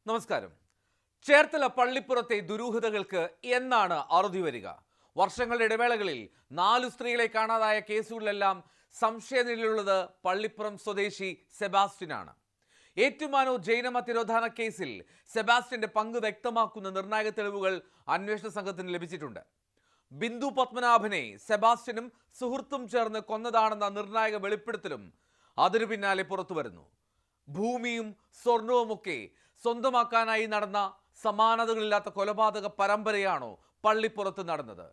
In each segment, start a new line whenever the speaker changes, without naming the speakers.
നമസ്കാരം. ചേർത്തല പള്ളിപ്പുറത്തെ ദുരൂഹതകൾക്ക് എന്നാണ് അറുതി വരിക? വർഷങ്ങളുടെ ഇടവേളകളിൽ 4 സ്ത്രീകളെ കാണാതായ കേസുകളിലെല്ലാം സംശയനിലയിലുള്ളത് പള്ളിപ്പുറം സ്വദേശി സെബാസ്റ്റ്യനാണ്. ഏറ്റുമാനൂർ ജൈനമത തിരോധാന കേസിൽ സെബാസ്റ്റ്യന്റെ പങ്ക് വ്യക്തമാക്കുന്ന നിർണായക തെളിവുകൾ അന്വേഷണ സംഘത്തിന് ലഭിച്ചിട്ടുണ്ട്. ബിന്ദു പത്മനാഭനെ സെബാസ്റ്റ്യനും സുഹൃത്തും ചേർന്ന് കൊന്നതാണെന്ന നിർണായക വെളിപ്പെടുത്തലും അതിനു പിന്നാലെ പുറത്തു വരുന്നു. ഭൂമിയും സ്വർണവുമൊക്കെ സ്വന്തമാക്കാനായി നടന്ന സമാനതകളില്ലാത്ത കൊലപാതക പരമ്പരയാണോ പള്ളിപ്പുറത്ത് നടന്നത്?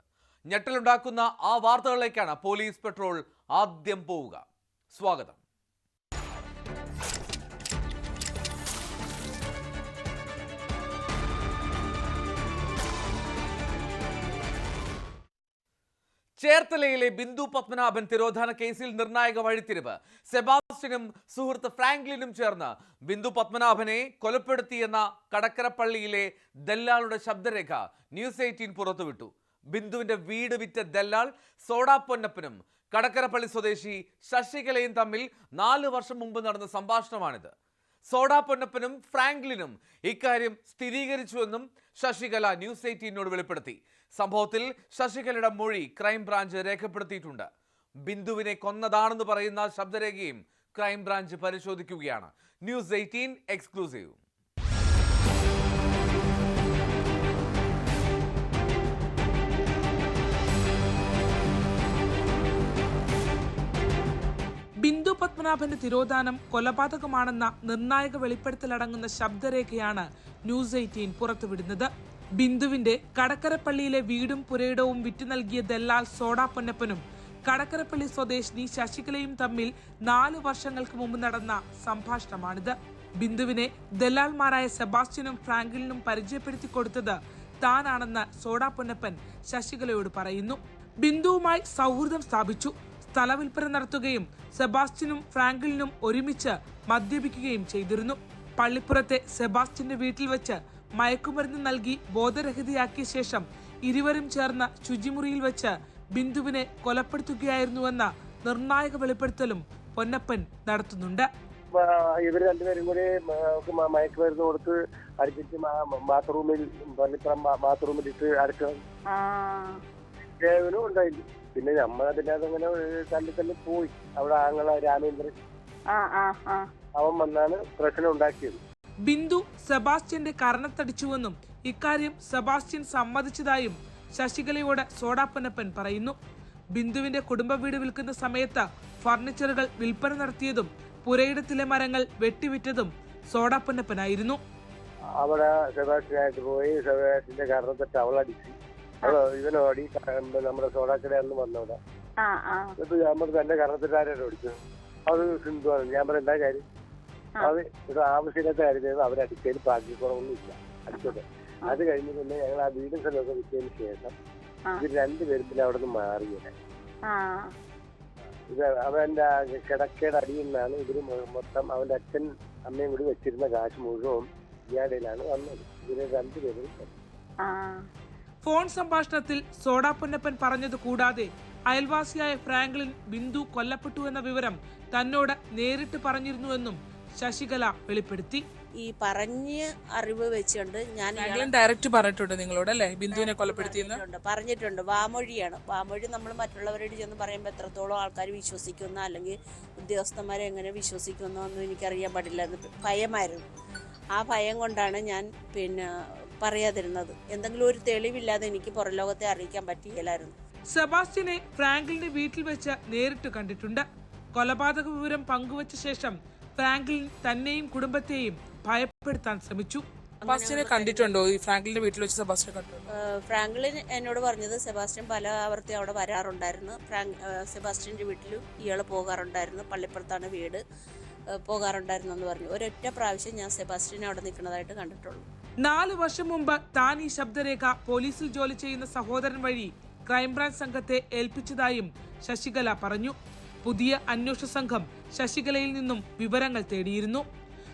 ഞെട്ടലുണ്ടാക്കുന്ന ആ വാർത്തകളിലേക്കാണ് പോലീസ് പെട്രോൾ ആദ്യം പോവുക. സ്വാഗതം. ചേർത്തലയിലെ ബിന്ദു പത്മനാഭൻ തിരോധാന കേസിൽ നിർണായക വഴിത്തിരിവ്. സെബാസ്റ്റ്യനും സുഹൃത്ത് ഫ്രാങ്ക്ലിനും ചേർന്ന് ബിന്ദു പത്മനാഭനെ കൊലപ്പെടുത്തിയെന്ന കടക്കരപ്പള്ളിയിലെ ദല്ലാളുടെ ശബ്ദരേഖ ന്യൂസ് 18 പുറത്തുവിട്ടു. ബിന്ദുവിന്റെ വീട് വിറ്റ ദല്ലാൾ സോഡാ പൊന്നപ്പനും കടക്കരപ്പള്ളി സ്വദേശി ശശികലയും തമ്മിൽ 4 വർഷം മുമ്പ് നടന്ന സംഭാഷണമാണിത്. സോഡാ പൊന്നപ്പനും ഫ്രാങ്ക്ലിനും ഇക്കാര്യം സ്ഥിരീകരിച്ചുവെന്നും ശശികല ന്യൂസ് 18നോട് വെളിപ്പെടുത്തി. സംഭവത്തിൽ ശശികലയുടെ മൊഴി ക്രൈംബ്രാഞ്ച് രേഖപ്പെടുത്തിയിട്ടുണ്ട്. ബിന്ദുവിനെ കൊന്നതാണെന്ന് പറയുന്ന ശബ്ദരേഖയും ക്രൈംബ്രാഞ്ച് പരിശോധിക്കുകയാണ്. News 18 exclusive.
ബിന്ദു പത്മനാഭന്റെ തിരോധാനം കൊലപാതകമാണെന്ന നിർണായക വെളിപ്പെടുത്തലടങ്ങുന്ന ശബ്ദരേഖയാണ് ന്യൂസ് 18 പുറത്തുവിടുന്നത്. ബിന്ദുവിന്റെ കടക്കരപ്പള്ളിയിലെ വീടും പുരയിടവും വിറ്റു നൽകിയ ദല്ലാൽ സോഡാ പൊന്നപ്പനും കടക്കരപ്പള്ളി സ്വദേശിനി ശശികലയും തമ്മിൽ 4 വർഷങ്ങൾക്ക് മുമ്പ് നടന്ന സംഭാഷണമാണിത്. ബിന്ദുവിനെ ദല്ലാൽമാരായ സെബാസ്റ്റ്യനും ഫ്രാങ്ക്ലിനും പരിചയപ്പെടുത്തി കൊടുത്തത് താനാണെന്ന് സോഡാ പൊന്നപ്പൻ ശശികലയോട് പറയുന്നു. ബിന്ദുവുമായി സൗഹൃദം സ്ഥാപിച്ചു. സ്ഥലവിൽപ്പന നടത്തുകയും സെബാസ്റ്റ്യനും ഫ്രാങ്ക്ലിനും ഒരുമിച്ച് മദ്യപിക്കുകയും ചെയ്തിരുന്നു. പള്ളിപ്പുറത്തെ സെബാസ്റ്റ്യന്റെ വീട്ടിൽ വെച്ച് മയക്കുമരുന്ന് നൽകി ബോധരഹിതയാക്കിയ ശേഷം ഇരുവരും ചേർന്ന് ശുചിമുറിയിൽ വെച്ച് ബിന്ദുവിനെ കൊലപ്പെടുത്തുകയായിരുന്നുവെന്ന നിർണായക വെളിപ്പെടുത്തലും പൊന്നപ്പൻ നടത്തുന്നുണ്ട്.
ഇവർ രണ്ടുപേരും കൂടി മയക്കുമരുന്ന് കൊടുത്ത് അടിച്ചിട്ട് ബാത്റൂമിൽ ഇട്ട് അടക്കം ഉണ്ടായില്ല. പിന്നെ നമ്മളതിനകത്ത് അങ്ങനെ തല്ലി പോയി. അവിടെ ആങ്ങള രാമേന്ദ്രൻ അവൻ വന്നാണ് പ്രശ്നം ഉണ്ടാക്കിയത്.
ബിന്ദു സെബാസ്റ്റ്യന്റെ കർണത്തടിച്ചുവെന്നും ഇക്കാര്യം സെബാസ്റ്റ്യൻ സമ്മതിച്ചതായും ശശികലയോട് സോഡാ പൊന്നപ്പൻ പറയുന്നു. ബിന്ദുവിന്റെ കുടുംബ വീട് വിൽക്കുന്ന സമയത്ത് ഫർണിച്ചറുകൾ വിൽപ്പന നടത്തിയതും പുരയിടത്തിലെ മരങ്ങൾ വെട്ടിവിറ്റതും സോഡാ പൊന്നപ്പനായിരുന്നു.
അവിടെ സെബാസ്റ്റ്യനായിട്ട് പോയി സെബാസ്റ്റ്യന്റെ കർണത്തിട്ട് അവളടിച്ചു. ഇവനോടി നമ്മുടെ സോഡാക്കടയാണെന്ന് വന്നവിടെ ഞാൻ എന്റെ കർണത്തിട്ടാരും ഓടിച്ചു. അത് സിന്ധുവാണ്. ഞാൻ പറഞ്ഞ എന്താ കാര്യം? അത് ഒരു ആവശ്യമില്ലാത്ത കാര്യം അവരടിച്ചതിൽ ഭാഗ്യക്കുറവൊന്നും ഇല്ല, അടിച്ചോട്ടെ. അത് കഴിഞ്ഞ് പിന്നെ ഞങ്ങൾ ആ വീടും സ്ഥലമൊക്കെ വിറ്റതിന് ശേഷം ഇവർ രണ്ടുപേരും പിന്നെ അവിടെ നിന്ന് മാറിയത്. ഇത് അവന്റെ കിടക്കയുടെ അടിയിൽ നിന്നാണ് ഇവര് മൊത്തം അവന്റെ അച്ഛൻ അമ്മയും കൂടി വെച്ചിരുന്ന കാശ് മുഴുവൻ ഇയാടയിലാണ് വന്നത്. ഇവര് രണ്ടുപേരും
ഫോൺ സംഭാഷണത്തിൽ സോഡാ പൊന്നപ്പൻ പറഞ്ഞത് കൂടാതെ അയൽവാസിയായ ഫ്രാങ്ക്ലിൻ ബിന്ദു കൊല്ലപ്പെട്ടു എന്ന വിവരം തന്നോട് നേരിട്ട് പറഞ്ഞിരുന്നുവെന്നും ശശികല വെളിപ്പെടുത്തി.
ഈ പറഞ്ഞ അറിവ് വെച്ചുകൊണ്ട് ഞാൻ
ഡയറക്റ്റ് പറഞ്ഞിട്ടുണ്ട് നിങ്ങളോട് അല്ലേ ബിന്ദുവിനെ കൊലപ്പെടുത്തിയെന്ന്
പറഞ്ഞിട്ടുണ്ട്. വാമൊഴിയാണ്. വാമൊഴി നമ്മൾ മറ്റുള്ളവരോട് ചെന്ന് പറയുമ്പോൾ എത്രത്തോളം ആൾക്കാർ വിശ്വസിക്കുന്ന അല്ലെങ്കിൽ ഉദ്യോഗസ്ഥന്മാരെ എങ്ങനെ വിശ്വസിക്കുന്നൊന്നും എനിക്കറിയാൻ പാടില്ല. ഭയമായിരുന്നു. ആ ഭയം കൊണ്ടാണ് ഞാൻ പറയാതിരുന്നത്. എന്തെങ്കിലും ഒരു തെളിവില്ലാതെ എനിക്ക് പുറം ലോകത്തെ അറിയിക്കാൻ പറ്റിയില്ലായിരുന്നു.
സെബാസ്റ്റ്യനെ ഫ്രാങ്ക്ലിന്റെ വീട്ടിൽ വെച്ച് നേരിട്ട് കണ്ടിട്ടുണ്ട്. കൊലപാതക വിവരം പങ്കുവച്ച ശേഷം ഫ്രാങ്ക്ലിൻ തന്നെയും കുടുംബത്തെയും ഭയപ്പെടുത്താൻ ശ്രമിച്ചു. സെബാസ്റ്റ്യനെ കണ്ടിട്ടുണ്ടോ? ഈ ഫ്രാങ്ക്ലിന്റെ വീട്ടിൽ വെച്ച് സെബാസ്റ്റ്യൻ കണ്ടിട്ടുണ്ടോ?
ഫ്രാങ്ക്ലിൻ എന്നോട് പറഞ്ഞത് സെബാസ്റ്റ്യൻ പല ആവർത്തി അവിടെ വരാറുണ്ടായിരുന്നു. സെബാസ്റ്റ്യന്റെ വീട്ടിലും ഇയാൾ പോകാറുണ്ടായിരുന്നു. പള്ളിപ്പുറത്താണ് വീട്, പോകാറുണ്ടായിരുന്നു എന്ന് പറഞ്ഞു. ഒരൊറ്റ പ്രാവശ്യം ഞാൻ സെബാസ്റ്റ്യനെ അവിടെ നിൽക്കുന്നതായിട്ട് കണ്ടിട്ടുള്ളൂ.
4 വർഷം മുമ്പ് താൻ ഈ ശബ്ദരേഖ പോലീസിൽ ജോലി ചെയ്യുന്ന സഹോദരൻ വഴി ക്രൈംബ്രാഞ്ച് സംഘത്തെ ഏൽപ്പിച്ചതായും ശശികല പറഞ്ഞു. പുതിയ അന്വേഷണ സംഘം ശശികലയിൽ നിന്നും വിവരങ്ങൾ തേടിയിരുന്നു.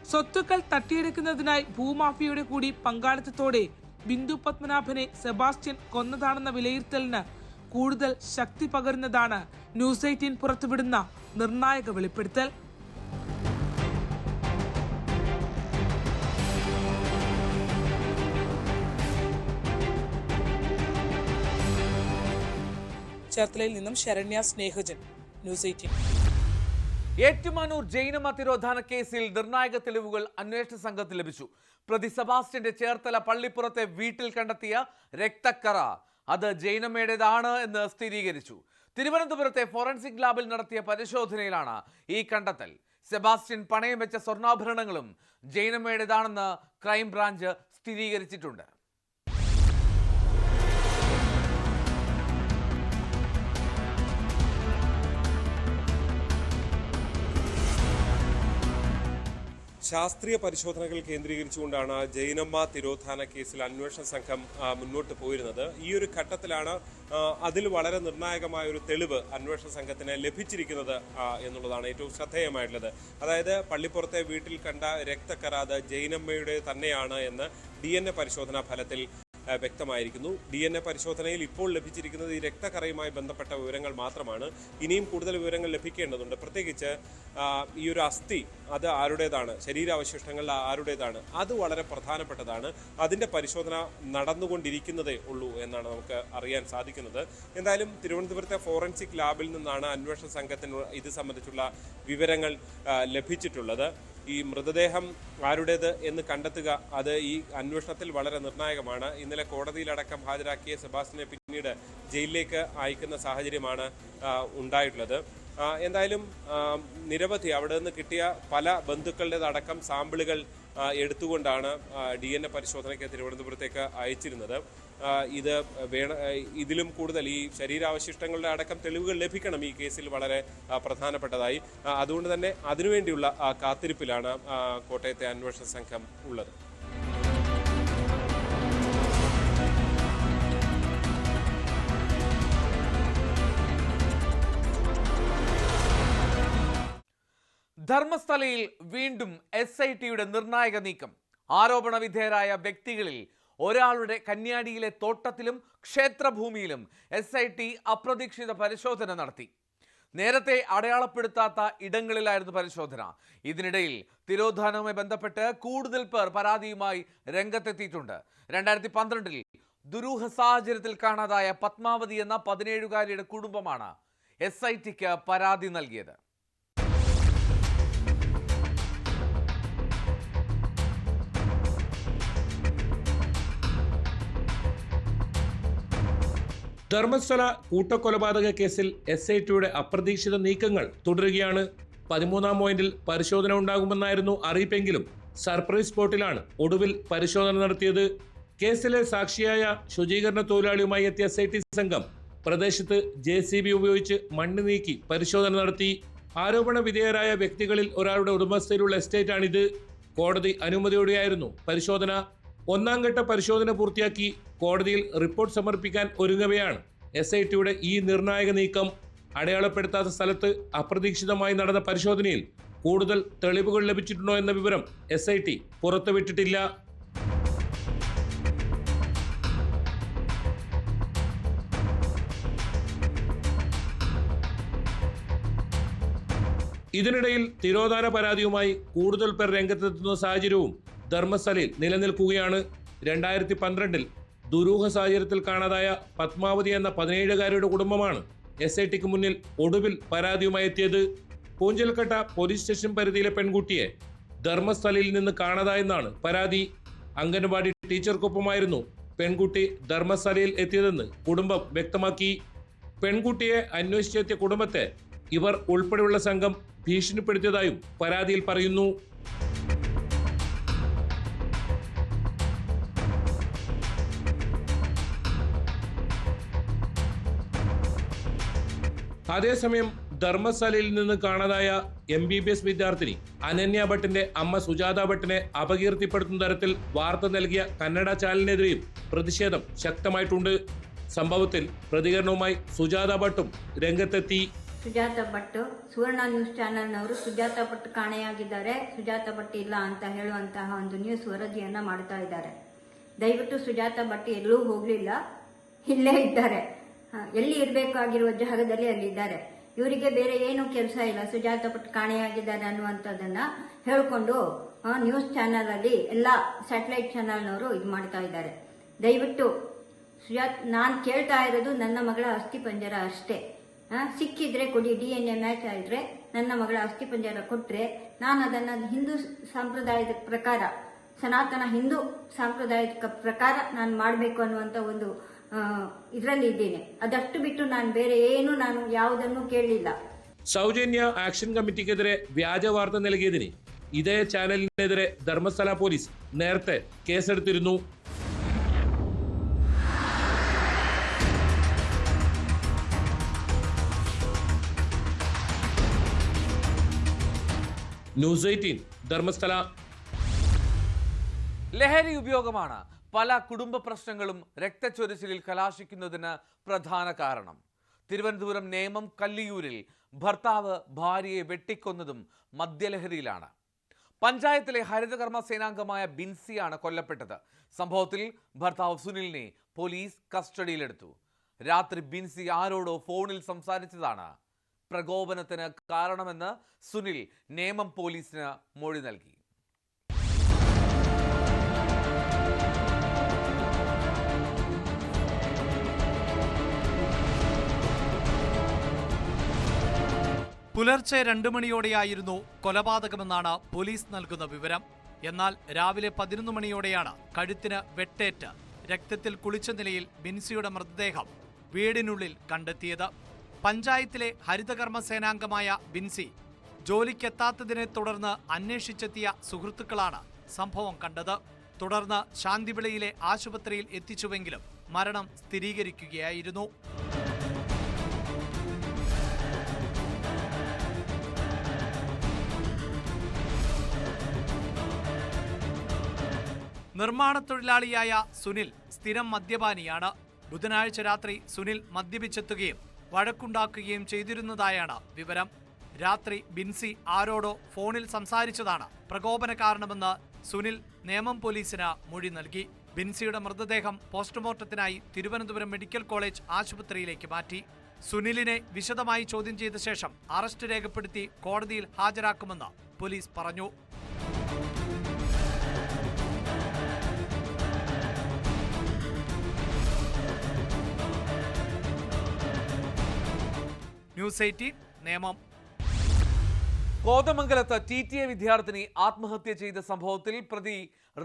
സ്വത്തുക്കൾ തട്ടിയെടുക്കുന്നതിനായി ഭൂമാഫിയയുടെ കൂടി പങ്കാളിത്തത്തോടെ ബിന്ദു പത്മനാഭനെ സെബാസ്റ്റ്യൻ കൊന്നതാണെന്ന വിലയിരുത്തലിന് കൂടുതൽ ശക്തി പകരുന്നതാണ് ന്യൂസ് 18 പുറത്തുവിടുന്ന നിർണായക വെളിപ്പെടുത്തൽ. ചേർത്തലയിൽ നിന്നും ശരണ്യ സ്നേഹജൻ, ന്യൂസ് 18.
ഏറ്റുമാനൂർ ജൈനമ തിരോധാന കേസിൽ നിർണായക തെളിവുകൾ അന്വേഷണ സംഘത്തിന് ലഭിച്ചു. പ്രതി സെബാസ്റ്റ്യന്റെ ചേർത്തല പള്ളിപ്പുറത്തെ വീട്ടിൽ കണ്ടെത്തിയ രക്തക്കറ അത് ജൈനമ്മയുടേതാണ് എന്ന് സ്ഥിരീകരിച്ചു. തിരുവനന്തപുരത്തെ ഫോറൻസിക് ലാബിൽ നടത്തിയ പരിശോധനയിലാണ് ഈ കണ്ടെത്തൽ. സെബാസ്റ്റ്യൻ പണയം വെച്ച സ്വർണ്ണാഭരണങ്ങളും ജൈനമ്മയുടേതാണെന്ന് ക്രൈംബ്രാഞ്ച് സ്ഥിരീകരിച്ചിട്ടുണ്ട്.
ശാസ്ത്രീയ പരിശോധനകൾ കേന്ദ്രീകരിച്ചുകൊണ്ടാണ് ജൈനമ്മ തിരോധാന കേസിൽ അന്വേഷണ സംഘം മുന്നോട്ട് പോയിരുന്നത്. ഈ ഒരു ഘട്ടത്തിലാണ് അതിൽ വളരെ നിർണായകമായ ഒരു തെളിവ് അന്വേഷണ സംഘത്തിന് ലഭിച്ചിരിക്കുന്നത് എന്നുള്ളതാണ് ഏറ്റവും ശ്രദ്ധേയമായിട്ടുള്ളത്. അതായത് പള്ളിപ്പുറത്തെ വീട്ടിൽ കണ്ട രക്തക്കറ അത് ജൈനമ്മയുടെ തന്നെയാണ് എന്ന് DNA പരിശോധനാ ഫലത്തിൽ വ്യക്തമായിരിക്കുന്നു. DNA പരിശോധനയിൽ ഇപ്പോൾ ലഭിച്ചിരിക്കുന്നത് ഈ രക്തക്കറയുമായി ബന്ധപ്പെട്ട വിവരങ്ങൾ മാത്രമാണ്. ഇനിയും കൂടുതൽ വിവരങ്ങൾ ലഭിക്കേണ്ടതുണ്ട്. പ്രത്യേകിച്ച് ഈ ഒരു അസ്ഥി അത് ആരുടേതാണ്, ശരീരാവശിഷ്ടങ്ങൾ ആരുടേതാണ്, അത് വളരെ പ്രധാനപ്പെട്ടതാണ്. അതിൻ്റെ പരിശോധന നടന്നുകൊണ്ടിരിക്കുന്നതേ ഉള്ളൂ എന്നാണ് നമുക്ക് അറിയാൻ സാധിക്കുന്നത്. എന്തായാലും തിരുവനന്തപുരത്തെ ഫോറൻസിക് ലാബിൽ നിന്നാണ് അന്വേഷണ സംഘത്തിന് ഇത് സംബന്ധിച്ചുള്ള വിവരങ്ങൾ ലഭിച്ചിട്ടുള്ളത്. ഈ മൃതദേഹം ആരുടേത് എന്ന് കണ്ടെത്തുക അത് ഈ അന്വേഷണത്തിൽ വളരെ നിർണായകമാണ്. ഇന്നലെ കോടതിയിലടക്കം ഹാജരാക്കിയ സെബാസ്റ്റ്യനെ പിന്നീട് ജയിലിലേക്ക് അയക്കുന്ന സാഹചര്യമാണ് ഉണ്ടായിട്ടുള്ളത്. എന്തായാലും നിരവധി അവിടെ നിന്ന് കിട്ടിയ പല ബന്ധുക്കളുടേതടക്കം സാമ്പിളുകൾ എടുത്തുകൊണ്ടാണ് DNA പരിശോധനയ്ക്ക് തിരുവനന്തപുരത്തേക്ക് അയച്ചിരുന്നത്. ഇതിലും കൂടുതൽ ഈ ശരീരാവശിഷ്ടങ്ങളുടെ അടക്കം തെളിവുകൾ ലഭിക്കണം ഈ കേസിൽ വളരെ പ്രധാനപ്പെട്ടതായി. അതുകൊണ്ട് തന്നെ അതിനുവേണ്ടിയുള്ള കാത്തിരിപ്പിലാണ് കോട്ടയത്തെ അന്വേഷണ സംഘം ഉള്ളത്.
ധർമ്മസ്ഥലയിൽ വീണ്ടും SITയുടെ നിർണായക നീക്കം. ആരോപണ വിധേയരായ വ്യക്തികളിൽ ഒരാളുടെ കന്യാടിയിലെ തോട്ടത്തിലും ക്ഷേത്രഭൂമിയിലും SIT അപ്രതീക്ഷിത പരിശോധന നടത്തി. നേരത്തെ അടയാളപ്പെടുത്താത്ത ഇടങ്ങളിലായിരുന്നു പരിശോധന. ഇതിനിടയിൽ തിരോധാനവുമായി ബന്ധപ്പെട്ട് കൂടുതൽ പേർ പരാതിയുമായി രംഗത്തെത്തിയിട്ടുണ്ട്. 2012 ദുരൂഹ സാഹചര്യത്തിൽ കാണാതായ പത്മാവതി എന്ന 17-കാരിയുടെ കുടുംബമാണ് SITക്ക് പരാതി നൽകിയത്.
ധർമ്മസ്ഥല കൂട്ടക്കൊലപാതക കേസിൽ SITയുടെ അപ്രതീക്ഷിത നീക്കങ്ങൾ തുടരുകയാണ്. 13-ാം പോയിന്റിൽ പരിശോധന ഉണ്ടാകുമെന്നായിരുന്നു അറിയിപ്പെങ്കിലും സർപ്രൈസ് സ്പോട്ടിലാണ് ഒടുവിൽ പരിശോധന നടത്തിയത്. കേസിലെ സാക്ഷിയായ ശുചീകരണ തൊഴിലാളിയുമായി എത്തിയ SIT സംഘം പ്രദേശത്ത് JCB ഉപയോഗിച്ച് മണ്ണ് നീക്കി പരിശോധന നടത്തി. ആരോപണ വിധേയരായ വ്യക്തികളിൽ ഒരാളുടെ ഉടമസ്ഥയിലുള്ള എസ്റ്റേറ്റാണിത്. കോടതി അനുമതിയോടെയായിരുന്നു പരിശോധന. 1-ാം ഘട്ട പരിശോധന പൂർത്തിയാക്കി കോടതിയിൽ റിപ്പോർട്ട് സമർപ്പിക്കാൻ ഒരുങ്ങവെയാണ് SITയുടെ ഈ നിർണായക നീക്കം. അടയാളപ്പെടുത്താത്ത സ്ഥലത്ത് അപ്രതീക്ഷിതമായി നടന്ന പരിശോധനയിൽ കൂടുതൽ തെളിവുകൾ ലഭിച്ചിട്ടുണ്ടോ എന്ന വിവരം SIT പുറത്തുവിട്ടിട്ടില്ല. ഇതിനിടയിൽ തിരോധാന പരാതിയുമായി കൂടുതൽ പേർ രംഗത്തെത്തുന്ന സാഹചര്യവും ധർമ്മസ്ഥലയിൽ നിലനിൽക്കുകയാണ്. 2012 ദുരൂഹ സാഹചര്യത്തിൽ കാണാതായ പത്മാവതി എന്ന 17-കാരിയുടെ കുടുംബമാണ് SITക്ക് മുന്നിൽ ഒടുവിൽ പരാതിയുമായി എത്തിയത്. പൂഞ്ചൽക്കട്ട പോലീസ് സ്റ്റേഷൻ പരിധിയിലെ പെൺകുട്ടിയെ ധർമ്മസ്ഥലയിൽ നിന്ന് കാണാതായെന്നാണ് പരാതി. അംഗൻവാടി ടീച്ചർക്കൊപ്പമായിരുന്നു പെൺകുട്ടി ധർമ്മസ്ഥലയിൽ എത്തിയതെന്ന് കുടുംബം വ്യക്തമാക്കി. പെൺകുട്ടിയെ അന്വേഷിച്ചെത്തിയ കുടുംബത്തെ ഇവർ ഉൾപ്പെടെയുള്ള സംഘം ഭീഷണിപ്പെടുത്തിയതായും പരാതിയിൽ പറയുന്നു. അതേസമയം ധർമ്മസ്ഥലയിൽ നിന്ന് കാണാതായ MBBS വിദ്യാർത്ഥിനി അനന്യ ഭട്ടിന്റെ അമ്മ സുജാത ഭട്ടിനെ അപകീർത്തിപ്പെടുത്തുന്ന തരത്തിൽ വാർത്ത നൽകിയ കന്നഡ ചാനലിനെതിരെയും പ്രതിഷേധം ശക്തമായിട്ടുണ്ട്. സംഭവത്തിൽ പ്രതികരണവുമായി സുജാത ഭട്ടും രംഗത്തെത്തി.
ಸುಜಾತ ಭಟ್ ಸುವರ್ಣ ನ್ಯೂಸ್ ಚಾನೆಲ್ನವರು ಸುಜಾತ ಭಟ್ ಕಾಣೆಯಾಗಿದ್ದಾರೆ, ಸುಜಾತ ಭಟ್ ಇಲ್ಲ ಅಂತ ಹೇಳುವಂತಹ ಒಂದು ನ್ಯೂಸ್ ವರದಿಯನ್ನ ಮಾಡ್ತಾ ಇದ್ದಾರೆ. ದಯವಿಟ್ಟು ಸುಜಾತ ಭಟ್ ಎಲ್ಲೂ ಹೋಗಲಿಲ್ಲ, ಇಲ್ಲೇ ಇದ್ದಾರೆ. ಎಲ್ಲಿ ಇರಬೇಕಾಗಿರುವ ಜಾಗದಲ್ಲಿ ಅಲ್ಲಿದ್ದಾರೆ. ಇವರಿಗೆ ಬೇರೆ ಏನು ಕೆಲಸ ಇಲ್ಲ. ಸುಜಾತ ಭಟ್ ಕಾಣೆಯಾಗಿದ್ದಾರೆ ಅನ್ನುವಂಥದ್ದನ್ನ ಹೇಳ್ಕೊಂಡು ನ್ಯೂಸ್ ಚಾನೆಲ್ ಅಲ್ಲಿ ಎಲ್ಲ ಸ್ಯಾಟಲೈಟ್ ಚಾನೆಲ್ನವರು ಇದು ಮಾಡ್ತಾ ಇದ್ದಾರೆ. ದಯವಿಟ್ಟು ನಾನು ಕೇಳ್ತಾ ಇರೋದು ನನ್ನ ಮಗಳ ಅಸ್ಥಿಪಂಜರ ಅಷ್ಟೇ. ಸಿಕ್ಕಿದ್ರೆ ಕೊಡಿ, DNA ಮ್ಯಾಚ್ ಆಗಿದ್ರೆ ನನ್ನ ಮಗಳ ಅಸ್ಥಿಪಂಜರ ಕೊಟ್ಟರೆ ನಾನು ಅದನ್ನು ಹಿಂದೂ ಸಂಪ್ರದಾಯದ ಪ್ರಕಾರ, ಸನಾತನ ಹಿಂದೂ ಸಾಂಪ್ರದಾಯಿಕ ಪ್ರಕಾರ ನಾನು ಮಾಡಬೇಕು ಅನ್ನುವಂಥ ಒಂದು ಇದರಲ್ಲಿ ಇದ್ದೇನೆ. ಅದಷ್ಟು ಬಿಟ್ಟು ನಾನು ಬೇರೆ ಏನು ನಾನು ಯಾವುದನ್ನು ಕೇಳಲಿಲ್ಲ.
സൗജന്യ ആക്ഷൻ കമ്മിറ്റിക്കെതിരെ വ്യാജ വാർത്ത നൽകിയതിന് ഇതേ ചാനലിനെതിരെ ധർമ്മസ്ഥല പോലീസ് നേരത്തെ കേസെടുത്തിരുന്നു. ന്യൂസ് 18 ധർമ്മസ്ഥല.
ലഹരി ഉപയോഗമാണ് പല കുടുംബ പ്രശ്നങ്ങളും രക്തച്ചൊരിച്ചിലിൽ കലാശിക്കുന്നതിന് പ്രധാന കാരണം. തിരുവനന്തപുരം നേമം കല്ലിയൂരിൽ ഭർത്താവ് ഭാര്യയെ വെട്ടിക്കൊന്നതും മദ്യലഹരിയിലാണ്. പഞ്ചായത്തിലെ ഹരിതകർമ്മ സേനാംഗമായ ബിൻസിയാണ് കൊല്ലപ്പെട്ടത്. സംഭവത്തിൽ ഭർത്താവ് സുനിലിനെ പോലീസ് കസ്റ്റഡിയിലെടുത്തു. രാത്രി ബിൻസി ആരോടോ ഫോണിൽ സംസാരിച്ചതാണ് പ്രകോപനത്തിന് കാരണമെന്ന് സുനിൽ നേമം പോലീസിന് മൊഴി നൽകി.
പുലർച്ചെ 2 മണിയോടെയായിരുന്നു കൊലപാതകമെന്നാണ് പോലീസ് നൽകുന്ന വിവരം. എന്നാൽ രാവിലെ 11 മണിയോടെയാണ് കഴുത്തിന് വെട്ടേറ്റ് രക്തത്തിൽ കുളിച്ച നിലയിൽ ബിൻസിയുടെ മൃതദേഹം വീടിനുള്ളിൽ കണ്ടെത്തിയത്. പഞ്ചായത്തിലെ ഹരിതകർമ്മ സേനാംഗമായ ബിൻസി ജോലിക്കെത്താത്തതിനെ തുടർന്ന് അന്വേഷിച്ചെത്തിയ സുഹൃത്തുക്കളാണ് സംഭവം കണ്ടത്. തുടർന്ന് ശാന്തിവിളയിലെ ആശുപത്രിയിൽ എത്തിച്ചുവെങ്കിലും മരണം സ്ഥിരീകരിക്കുകയായിരുന്നു. നിർമ്മാണ തൊഴിലാളിയായ സുനിൽ സ്ഥിരം മദ്യപാനിയാണ്. ബുധനാഴ്ച രാത്രി സുനിൽ മദ്യപിച്ചെത്തുകയും വഴക്കുണ്ടാക്കുകയും ചെയ്തിരുന്നതായാണ് വിവരം. രാത്രി ബിൻസി ആരോടോ ഫോണിൽ സംസാരിച്ചതാണ് പ്രകോപന കാരണമെന്ന് സുനിൽ നേമം പോലീസിന് മൊഴി നൽകി. ബിൻസിയുടെ മൃതദേഹം പോസ്റ്റ്മോർട്ടത്തിനായി തിരുവനന്തപുരം മെഡിക്കൽ കോളേജ് ആശുപത്രിയിലേക്ക് മാറ്റി. സുനിലിനെ വിശദമായി ചോദ്യം ചെയ്ത ശേഷം അറസ്റ്റ് രേഖപ്പെടുത്തി കോടതിയിൽ ഹാജരാക്കുമെന്ന് പോലീസ് പറഞ്ഞു. ന്യൂസ് 18 നേമം.
കോതമംഗലത്ത് TTA വിദ്യാർത്ഥിനി ആത്മഹത്യ ചെയ്ത സംഭവത്തിൽ പ്രതി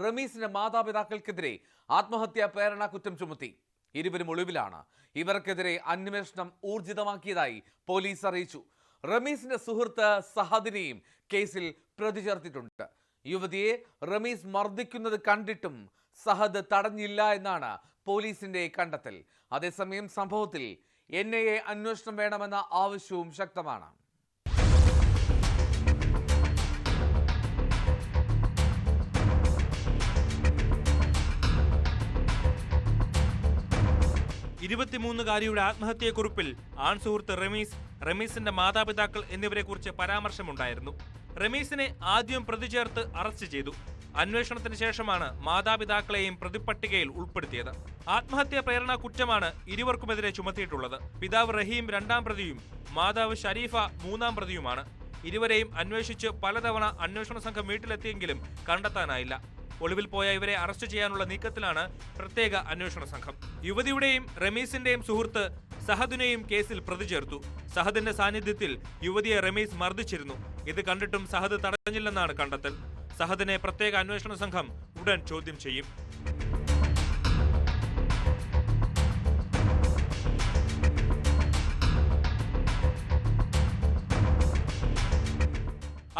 റമീസിന്റെ മാതാപിതാക്കൾക്കെതിരെ ആത്മഹത്യാ പ്രേരണ കുറ്റം ചുമത്തി. ഇരുവരും ഒളിവിലാണ്. ഇവർക്കെതിരെ അന്വേഷണം ഊർജിതമാക്കിയതായി പോലീസ് അറിയിച്ചു. റമീസിന്റെ സുഹൃത്ത് സഹദിനെയും കേസിൽ പ്രതി ചേർത്തിട്ടുണ്ട്. യുവതിയെ റമീസ് മർദ്ദിക്കുന്നത് കണ്ടിട്ടും സഹദ് തടഞ്ഞില്ല എന്നാണ് പോലീസിന്റെ കണ്ടെത്തൽ. അതേസമയം സംഭവത്തിൽ NIA അന്വേഷണം വേണമെന്ന ആവശ്യവും ശക്തമാണ്.
ഇരുപത്തിമൂന്നുകാരിയുടെ ആത്മഹത്യയെക്കുറിപ്പിൽ ആൺ സുഹൃത്ത് റമീസിന്റെ മാതാപിതാക്കൾ എന്നിവരെക്കുറിച്ച് പരാമർശമുണ്ടായിരുന്നു. റമീസിനെ ആദ്യം പ്രതി ചേർത്ത് അറസ്റ്റ് ചെയ്തു. അന്വേഷണത്തിന് ശേഷമാണ് മാതാപിതാക്കളെയും പ്രതിപട്ടികയിൽ ഉൾപ്പെടുത്തിയത്. ആത്മഹത്യാ പ്രേരണ കുറ്റമാണ് ഇരുവർക്കുമെതിരെ ചുമത്തിയിട്ടുള്ളത്. പിതാവ് റഹീം 2ാം പ്രതിയും മാതാവ് ഷരീഫ 3ാം പ്രതിയുമാണ്. ഇരുവരെയും അന്വേഷിച്ച് പലതവണ അന്വേഷണ സംഘം വീട്ടിലെത്തിയെങ്കിലും കണ്ടെത്താനായില്ല. ഒളിവിൽ പോയ ഇവരെ അറസ്റ്റ് ചെയ്യാനുള്ള നീക്കത്തിലാണ് പ്രത്യേക അന്വേഷണ സംഘം. യുവതിയുടെയും റമീസിന്റെയും സുഹൃത്ത് സഹദിനെയും കേസിൽ പ്രതി ചേർത്തു. സഹദിന്റെ സാന്നിധ്യത്തിൽ യുവതിയെ റമീസ് മർദ്ദിച്ചിരുന്നു. ഇത് കണ്ടിട്ടും സഹദ് തടഞ്ഞില്ലെന്നാണ് കണ്ടെത്തൽ. സഹദിനെ പ്രത്യേക അന്വേഷണ സംഘം ഉടൻ ചോദ്യം ചെയ്യും.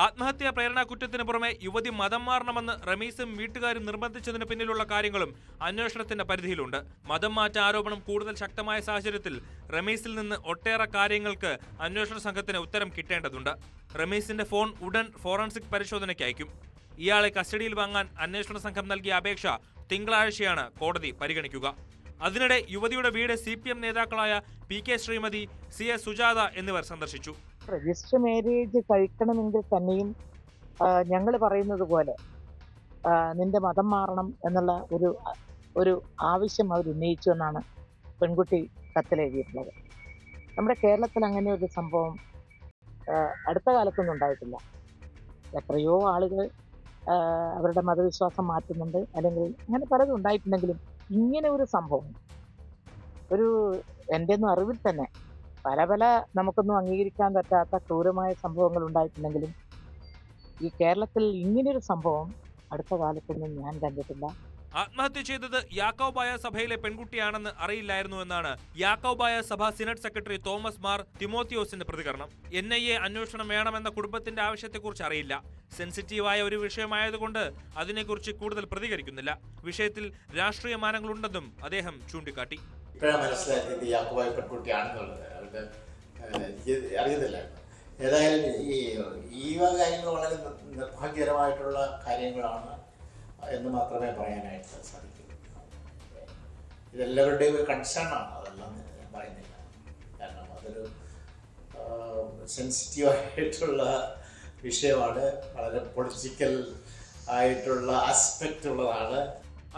ആത്മഹത്യാ പ്രേരണ കുറ്റത്തിന് പുറമെ യുവതി മതം മാറണമെന്ന് റമീസും വീട്ടുകാരും നിർബന്ധിച്ചതിന് പിന്നിലുള്ള കാര്യങ്ങളും അന്വേഷണത്തിന്റെ പരിധിയിലുണ്ട്. മതം മാറ്റ ആരോപണം കൂടുതൽ ശക്തമായ സാഹചര്യത്തിൽ റമീസിൽ നിന്ന് ഒട്ടേറെ കാര്യങ്ങൾക്ക് അന്വേഷണ സംഘത്തിന് ഉത്തരം കിട്ടേണ്ടതുണ്ട്. റമീസിന്റെ ഫോൺ ഉടൻ ഫോറൻസിക് പരിശോധനയ്ക്ക് അയക്കും. ഇയാളെ കസ്റ്റഡിയിൽ വാങ്ങാൻ അന്വേഷണ സംഘം നൽകിയ അപേക്ഷ തിങ്കളാഴ്ചയാണ് കോടതി പരിഗണിക്കുക. അതിനിടെ യുവതിയുടെ വീട് CPM നേതാക്കളായ PK ശ്രീമതി, CS സുജാത എന്നിവർ സന്ദർശിച്ചു.
രജിസ്റ്റർ മാരേജ് കഴിക്കണമെങ്കിൽ തന്നെയും ഞങ്ങൾ പറയുന്നത് പോലെ നിന്റെ മതം മാറണം എന്നുള്ള ഒരു ആവശ്യം അവർ ഉന്നയിച്ചു എന്നാണ് പെൺകുട്ടി കത്തിലെഴുതിയിട്ടുള്ളത്. നമ്മുടെ കേരളത്തിൽ അങ്ങനെ ഒരു സംഭവം അടുത്ത കാലത്തൊന്നും ഉണ്ടായിട്ടില്ല. എത്രയോ ആളുകൾ അവരുടെ മതവിശ്വാസം മാറ്റുന്നുണ്ട്, അല്ലെങ്കിൽ അങ്ങനെ പലതും ഉണ്ടായിട്ടുണ്ടെങ്കിലും ഇങ്ങനെ ഒരു സംഭവം എൻ്റെ ഒന്നും അറിവിൽ തന്നെ പല നമുക്കൊന്നും അംഗീകരിക്കാൻ പറ്റാത്ത ക്രൂരമായ സംഭവങ്ങൾ ഉണ്ടായിട്ടുണ്ടെങ്കിലും ഈ കേരളത്തിൽ ഇങ്ങനൊരു സംഭവം അടുത്ത കാലത്തൊന്നും ഞാൻ കണ്ടിട്ടില്ല.
ആത്മഹത്യ ചെയ്തത് യാക്കോബായ സഭയിലെ പെൺകുട്ടിയാണെന്ന് അറിയില്ലായിരുന്നു എന്നാണ് യാക്കോബായ സഭ സിനഡ് സെക്രട്ടറി തോമസ് മാർ തിമോത്തിയോസിന്റെ പ്രതികരണം. NIA അന്വേഷണം വേണമെന്ന കുടുംബത്തിന്റെ ആവശ്യത്തെക്കുറിച്ച് അറിയില്ല. സെൻസിറ്റീവായ ഒരു വിഷയമായതുകൊണ്ട് അതിനെക്കുറിച്ച് കൂടുതൽ പ്രതികരിക്കുന്നില്ല. വിഷയത്തിൽ രാഷ്ട്രീയ മാനങ്ങളുണ്ടെന്നും അദ്ദേഹം ചൂണ്ടിക്കാട്ടി.
ഇപ്പോഴാണ് മനസ്സിലാക്കിയത് യാക്കോബായ പെൺകുട്ടിയാണെന്നുള്ളത്. അവരുടെ അറിയത്തില്ലായിരുന്നു. ഏതായാലും ഈ വക കാര്യങ്ങൾ വളരെ നിർഭാഗ്യകരമായിട്ടുള്ള കാര്യങ്ങളാണ് എന്ന് മാത്രമേ പറയാനായിട്ട് സാധിക്കൂ. ഇതെല്ലാവരുടെയും ഒരു കൺസേൺ ആണ്, അതെല്ലാം ഞാൻ പറയുന്നില്ല. കാരണം അതൊരു സെൻസിറ്റീവായിട്ടുള്ള വിഷയമാണ്, വളരെ പൊളിറ്റിക്കൽ ആയിട്ടുള്ള ആസ്പെക്റ്റ് ഉള്ളതാണ്.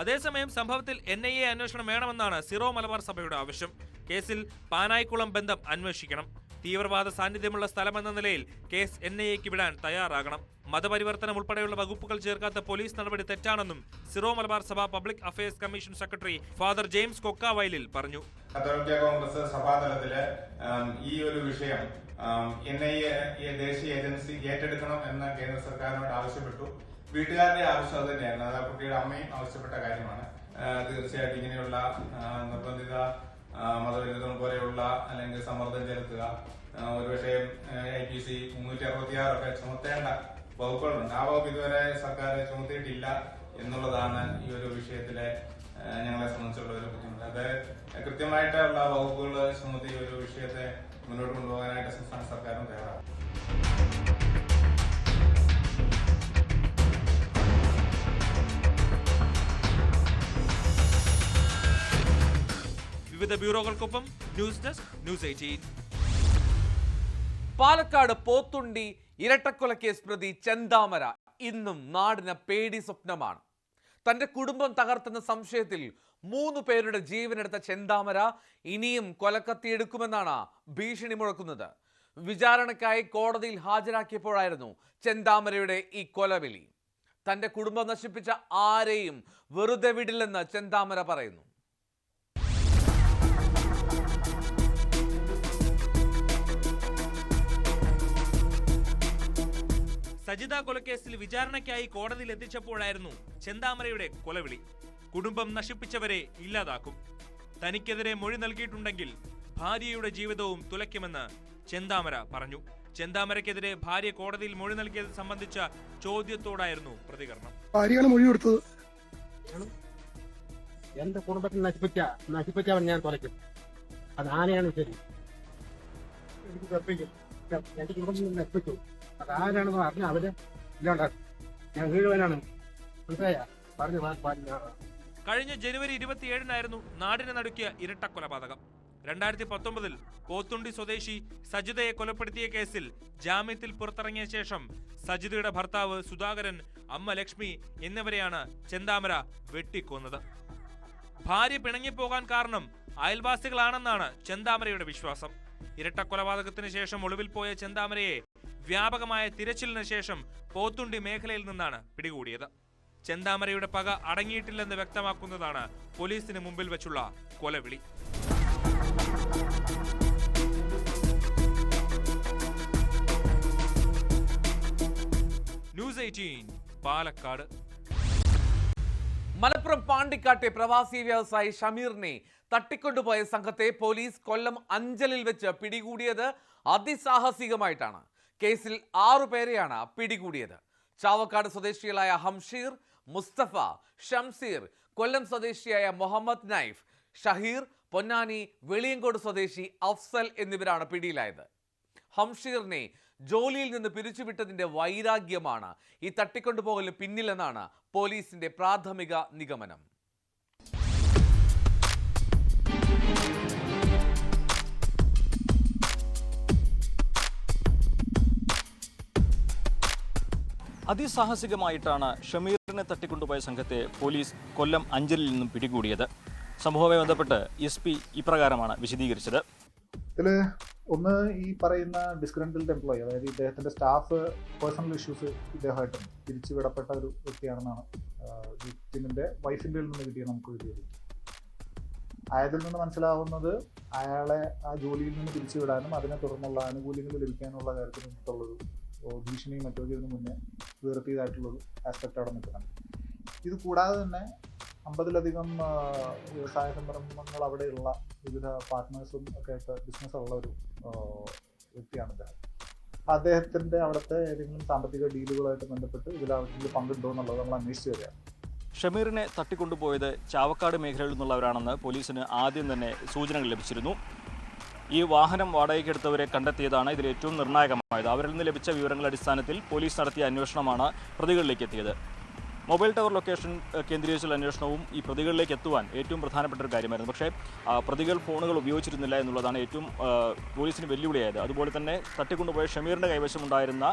അതേസമയം സംഭവത്തിൽ NIA അന്വേഷണം വേണമെന്നാണ് സിറോ മലബാർ സഭയുടെ ആവശ്യം. കേസിൽ പാനായിക്കുളം ബന്ധം അന്വേഷിക്കണം. തീവ്രവാദ സാന്നിധ്യമുള്ള സ്ഥലമെന്ന നിലയിൽ കേസ് NIAക്ക് വിടാൻ തയ്യാറാകണം. മതപരിവർത്തനം ഉൾപ്പെടെയുള്ള വകുപ്പുകൾ ചേർക്കാത്ത പോലീസ് നടപടി തെറ്റാണെന്നും Syro Malabar Sabha public affairs commission secretary father James കൊക്കാവയലിൽ പറഞ്ഞു.
കത്തോലിക്ക കോൺഗ്രസ് സഭാതലത്തില് ഈ ഒരു വിഷയം NIA ദേശീയ ഏജൻസി ഏറ്റെടുക്കണം എന്ന് കേന്ദ്ര സർക്കാരിനോട് ആവശ്യപ്പെട്ടു. വീട്ടുകാരുടെ ആവശ്യം അത് തന്നെയായിരുന്നു. അത് ആ കുട്ടിയുടെ അമ്മയും ആവശ്യപ്പെട്ട കാര്യമാണ്. തീർച്ചയായിട്ടും ഇങ്ങനെയുള്ള നിർബന്ധിത മതവിരുദ്ധം പോലെയുള്ള അല്ലെങ്കിൽ സമ്മർദ്ദം ചെലുത്തുക, ഒരുപക്ഷെ IPC 366 ഒക്കെ ചുമത്തേണ്ട വകുപ്പുകളുണ്ട്. ആ വകുപ്പ് ഇതുവരെ സർക്കാർ ചുമത്തിയിട്ടില്ല എന്നുള്ളതാണ് ഈ ഒരു വിഷയത്തിലെ ഞങ്ങളെ സംബന്ധിച്ചുള്ള ഒരു ബുദ്ധിമുട്ട്. അത് കൃത്യമായിട്ടുള്ള വകുപ്പുകൾ ചുമത്തി ഒരു വിഷയത്തെ മുന്നോട്ട് കൊണ്ടുപോകാനായിട്ട് സംസ്ഥാന സർക്കാരും തയ്യാറാണ്.
വിവിധ ബ്യൂറോകൾക്കൊപ്പം news desk news 18.
Palakkad Pothundi ഇരട്ടക്കൊലക്കേസ് പ്രതി ചെന്താമര ഇന്നും നാടിന് പേടി സ്വപ്നമാണ്. തന്റെ കുടുംബം തകർത്തെന്ന സംശയത്തിൽ 3 പേരുടെ ജീവനെടുത്ത ചെന്താമര ഇനിയും കൊലക്കത്തിയെടുക്കുമെന്നാണ് ഭീഷണി മുഴക്കുന്നത്. വിചാരണയ്ക്കായി കോടതിയിൽ ഹാജരാക്കിയപ്പോഴായിരുന്നു ചെന്താമരയുടെ ഈ കൊലവിളി. തന്റെ കുടുംബം നശിപ്പിച്ച ആരെയും വെറുതെ വിടില്ലെന്ന് ചെന്താമര പറയുന്നു.
സജിത കൊലക്കേസിൽ വിചാരണയ്ക്കായി കോടതിയിൽ എത്തിച്ചപ്പോഴായിരുന്നു ചെന്താമരയുടെ കൊലവിളി. കുടുംബം നശിപ്പിച്ചവരെ ഇല്ലാതാക്കും. തനിക്കെതിരെ മൊഴി നൽകിയിട്ടുണ്ടെങ്കിൽ ഭാര്യയുടെ ജീവിതവും തുലയ്ക്കുമെന്ന് ചെന്താമര പറഞ്ഞു. ചെന്താമരയ്ക്കെതിരെ ഭാര്യ കോടതിയിൽ മൊഴി നൽകിയത് സംബന്ധിച്ച ചോദ്യത്തോടായിരുന്നു പ്രതികരണം.
ഭാര്യയാണ് മൊഴി കൊടുത്തത്.
എന്റെ കുടുംബത്തിൽ നശിപ്പിച്ചവൻ ഞാൻ തുലയ്ക്കും. അത് ആനയാണ് ശരി. എനിക്ക് തർപ്പിക്കും. എന്റെ കുടുംബത്തിൽ നശിപ്പിച്ചു. അതാരാണെന്ന് അറിഞ്ഞ അവര് ഇല്ലാണ്ടാക്കും. ഞാൻ വീഴുവാനാണ്.
കഴിഞ്ഞ ജനുവരി 27-നായിരുന്നു നാടിനെ നടുക്കിയ ഇരട്ട കൊലപാതകം. 2019-ൽ പോത്തുണ്ടി സ്വദേശി സജിതയെ കൊലപ്പെടുത്തിയ കേസിൽ ജാമ്യത്തിൽ പുറത്തിറങ്ങിയ ശേഷം സജിതയുടെ ഭർത്താവ് സുധാകരൻ, അമ്മ ലക്ഷ്മി എന്നിവരെയാണ് ചെന്താമര വെട്ടിക്കൊന്നത്. ഭാര്യ പിണങ്ങിപ്പോകാൻ കാരണം അയൽവാസികളാണെന്നാണ് ചെന്താമരയുടെ വിശ്വാസം. ഇരട്ട കൊലപാതകത്തിന് ശേഷം ഒളിവിൽ പോയ ചെന്താമരയെ വ്യാപകമായ തിരച്ചിലിന് ശേഷം പോത്തുണ്ടി മേഖലയിൽ നിന്നാണ് പിടികൂടിയത്. ചെന്താമരയുടെ പക അടങ്ങിയിട്ടില്ലെന്ന് വ്യക്തമാക്കുന്നതാണ് പോലീസിന് മുമ്പിൽ വെച്ചുള്ള കൊലവിളി. ന്യൂസ് 18 പാലക്കാട്.
മലപ്പുറം പാണ്ടിക്കാട്ടെ പ്രവാസി വ്യവസായി ഷമീറിനെ തട്ടിക്കൊണ്ടുപോയ സംഘത്തെ പോലീസ് കൊല്ലം അഞ്ചലിൽ വെച്ച് പിടികൂടിയത് അതിസാഹസികമായിട്ടാണ്. കേസിൽ 6 പേരെയാണ് പിടികൂടിയത്. ചാവക്കാട് സ്വദേശികളായ ഹംഷീർ, മുസ്തഫ, ഷംസീർ, കൊല്ലം സ്വദേശിയായ മുഹമ്മദ് നൈഫ്, ഷഹീർ, പൊന്നാനി വെളിയങ്കോട് സ്വദേശി അഫ്സൽ എന്നിവരാണ് പിടിയിലായത്. ഹംഷീറിനെ ജോലിയിൽ നിന്ന് പിരിച്ചുവിട്ടതിന്റെ വൈരാഗ്യമാണ് ഈ തട്ടിക്കൊണ്ടുപോകലിന് പിന്നിലെന്നാണ് പോലീസിന്റെ പ്രാഥമിക നിഗമനം.
അതിസാഹസികമായിട്ടാണ് ഷമീറിനെ തട്ടിക്കൊണ്ടുപോയ സംഘത്തെ പോലീസ് കൊല്ലം അഞ്ചലിൽ നിന്നും പിടികൂടിയത്. സംഭവവുമായി ബന്ധപ്പെട്ട് SP ഇപ്രകാരമാണ് വിശദീകരിച്ചത്.
ഇതിൽ ഒന്ന് ഈ പറയുന്ന ഡിസ്ഗ്രണ്ടിൽഡ് എംപ്ലോയി, അതായത് ഇദ്ദേഹത്തിന്റെ സ്റ്റാഫ് പേഴ്സണൽ ഇഷ്യൂസ് ഇദ്ദേഹമായിട്ട് പിരിച്ചുവിടപ്പെട്ട ഒരു വ്യക്തിയാണെന്നാണ് വിക്ടിമിന്റെ വൈഫിന്റെ നിന്ന് കിട്ടിയ നമുക്ക് കിട്ടിയത്. ആയതിൽ നിന്ന് മനസ്സിലാവുന്നത് അയാളെ ആ ജോലിയിൽ നിന്ന് പിരിച്ചുവിടാനും അതിനെ തുടർന്നുള്ള ആനുകൂല്യങ്ങൾ ലഭിക്കാനുള്ള കാര്യത്തിനുള്ളൊരു ഭീഷണിയും മറ്റൊക്കെ ഇതിനു മുന്നേ ഉയർത്തിയതായിട്ടുള്ളൊരു ആസ്പെക്റ്റ് അവിടെ നിൽക്കുന്നുണ്ട്. ഇത് കൂടാതെ തന്നെ 50-ലധികം വ്യവസായ സംരംഭങ്ങൾ അവിടെയുള്ള വിവിധ പാർട്ട്നേഴ്സും ഒക്കെ ആയിട്ട് ബിസിനസ്സുള്ള ഒരു വ്യക്തിയാണ് അദ്ദേഹം. അദ്ദേഹത്തിൻ്റെ അവിടുത്തെ ഏതെങ്കിലും സാമ്പത്തിക ഡീലുകളായിട്ട് ബന്ധപ്പെട്ട് ഇതിൽ പങ്കുണ്ടോ എന്നുള്ളത് നമ്മൾ അന്വേഷിച്ചു വരികയാണ്.
ഷമീറിനെ തട്ടിക്കൊണ്ടുപോയത് ചാവക്കാട് മേഖലയിൽ നിന്നുള്ളവരാണെന്ന് പോലീസിന് ആദ്യം തന്നെ സൂചനകൾ ലഭിച്ചിരുന്നു. ഈ വാഹനം വാടകയ്ക്കെടുത്തവരെ കണ്ടെത്തിയതാണ് ഇതിൽ ഏറ്റവും നിർണായകമായത്. അവരിൽ നിന്ന് ലഭിച്ച വിവരങ്ങളുടെ അടിസ്ഥാനത്തിൽ പോലീസ് നടത്തിയ അന്വേഷണമാണ് പ്രതികളിലേക്ക് എത്തിയത്. മൊബൈൽ ടവർ ലൊക്കേഷൻ കേന്ദ്രീകരിച്ചുള്ള അന്വേഷണവും ഈ പ്രതികളിലേക്ക് എത്തുവാൻ ഏറ്റവും പ്രധാനപ്പെട്ട ഒരു കാര്യമായിരുന്നു. പക്ഷേ പ്രതികൾ ഫോണുകൾ ഉപയോഗിച്ചിരുന്നില്ല എന്നുള്ളതാണ് ഏറ്റവും പോലീസിന് വെല്ലുവിളിയായത്. അതുപോലെ തന്നെ തട്ടിക്കൊണ്ടുപോയ ഷമീറിൻ്റെ കൈവശമുണ്ടായിരുന്ന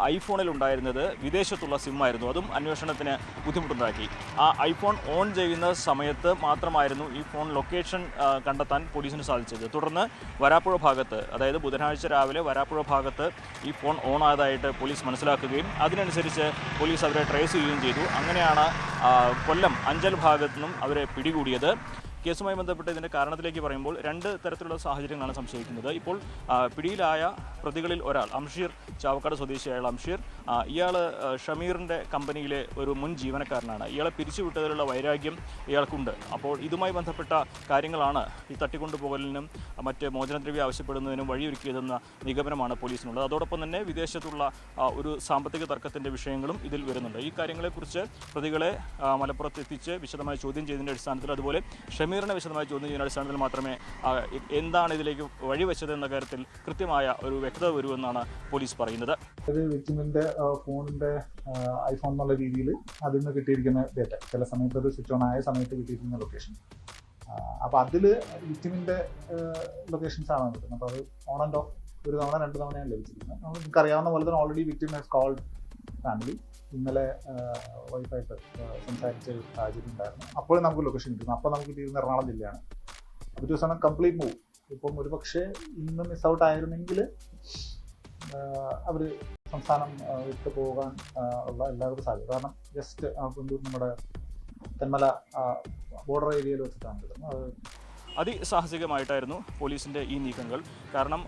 ഐഫോണിൽ ഉണ്ടായിരുന്നത് വിദേശത്തുള്ള സിമ്മായിരുന്നു. അതും അന്വേഷണത്തിന് ബുദ്ധിമുട്ടുണ്ടാക്കി. ആ ഐഫോൺ ഓൺ ചെയ്യുന്ന സമയത്ത് മാത്രമായിരുന്നു ഈ ഫോൺ ലൊക്കേഷൻ കണ്ടെത്താൻ പോലീസിന് സാധിച്ചത്. തുടർന്ന് വരാപ്പുഴ ഭാഗത്ത്, അതായത് ബുധനാഴ്ച രാവിലെ വരാപ്പുഴ ഭാഗത്ത് ഈ ഫോൺ ഓൺ ആയതായിട്ട് പോലീസ് മനസ്സിലാക്കുകയും അതിനനുസരിച്ച് പോലീസ് അവരെ ട്രേസ് ചെയ്യുകയും ചെയ്തു. അങ്ങനെയാണ് കൊല്ലം അഞ്ചൽ ഭാഗത്തു നിന്നും അവരെ പിടികൂടിയത്. കേസുമായി ബന്ധപ്പെട്ട് ഇതിൻ്റെ കാരണത്തിലേക്ക് പറയുമ്പോൾ 2 തരത്തിലുള്ള സാഹചര്യങ്ങളാണ് സംശയിക്കുന്നത്. ഇപ്പോൾ പിടിയിലായ പ്രതികളിൽ ഒരാൾ അംഷീർ, ചാവക്കാട് സ്വദേശിയായ അംഷീർ, ഇയാൾ ഷമീറിൻ്റെ കമ്പനിയിലെ ഒരു മുൻ ജീവനക്കാരനാണ്. ഇയാളെ പിരിച്ചുവിട്ടതിലുള്ള വൈരാഗ്യം ഇയാൾക്കുണ്ട്. അപ്പോൾ ഇതുമായി ബന്ധപ്പെട്ട കാര്യങ്ങളാണ് ഈ തട്ടിക്കൊണ്ടുപോകലിനും മറ്റ് മോചനദ്രവ്യം ആവശ്യപ്പെടുന്നതിനും വഴിയൊരുക്കിയതെന്ന നിഗമനമാണ് പോലീസിനുള്ളത്. അതോടൊപ്പം തന്നെ വിദേശത്തുള്ള ഒരു സാമ്പത്തിക തർക്കത്തിൻ്റെ വിഷയങ്ങളും ഇതിൽ വരുന്നുണ്ട്. ഈ കാര്യങ്ങളെക്കുറിച്ച് പ്രതികളെ മലപ്പുറത്ത് എത്തിച്ച് വിശദമായി ചോദ്യം ചെയ്തതിൻ്റെ അടിസ്ഥാനത്തിൽ, അതുപോലെ ഷമീറിനെ വിശദമായി ചോദ്യം ചെയ്യുന്ന അടിസ്ഥാനത്തിൽ മാത്രമേ എന്താണ് ഇതിലേക്ക് വഴിവെച്ചത് എന്ന കാര്യത്തിൽ കൃത്യമായ ഒരു വ്യക്തത വരുമെന്നാണ് പോലീസ് പറയുന്നത്.
വിക്ടിമിന്റെ ഫോണിന്റെ ഐഫോൺ എന്നുള്ള രീതിയിൽ അതിൽ നിന്ന് കിട്ടിയിരിക്കുന്ന ഡേറ്റ, ചില സമയത്ത് അത് സ്വിച്ച് ഓൺ ആയ സമയത്ത് കിട്ടിയിരിക്കുന്ന ലൊക്കേഷൻ, അപ്പോൾ അതിൽ വിക്ടിമിന്റെ ലൊക്കേഷൻസ് ആണ് കിട്ടുന്നത്. അപ്പോൾ അത് ഓൺ ആൻഡ് ഓഫ് 1 തവണ 2 തവണയാണ് ലഭിച്ചിരിക്കുന്നത്. നമുക്ക് അറിയാവുന്ന പോലെ തന്നെ already victim has called family. ഇന്നലെ വൈഫായിട്ട് സംസാരിച്ച ഒരു സാഹചര്യം ഉണ്ടായിരുന്നു. അപ്പോഴും നമുക്ക് ലൊക്കേഷൻ കിട്ടുന്നു. അപ്പോൾ നമുക്ക് കിട്ടിയിരുന്ന എറണാകുളം ജില്ലയാണ്. അപ്പോൾ ദിവസം കംപ്ലീറ്റ് മൂവ്. ഇപ്പം ഒരു പക്ഷേ ഇന്ന് മിസ് ഔട്ട് ആയിരുന്നെങ്കിൽ അവർ സംസ്ഥാനം വിട്ടു പോകാൻ ഉള്ള എല്ലാവർക്കും സാധ്യത. കാരണം ജസ്റ്റ് നമ്മുടെ തെന്മല ബോർഡർ ഏരിയയിൽ വെച്ചിട്ടാണ് കിട്ടുന്നത്.
അതിസാഹസികമായിട്ടായിരുന്നു പോലീസിൻ്റെ ഈ നീക്കങ്ങൾ. കാരണം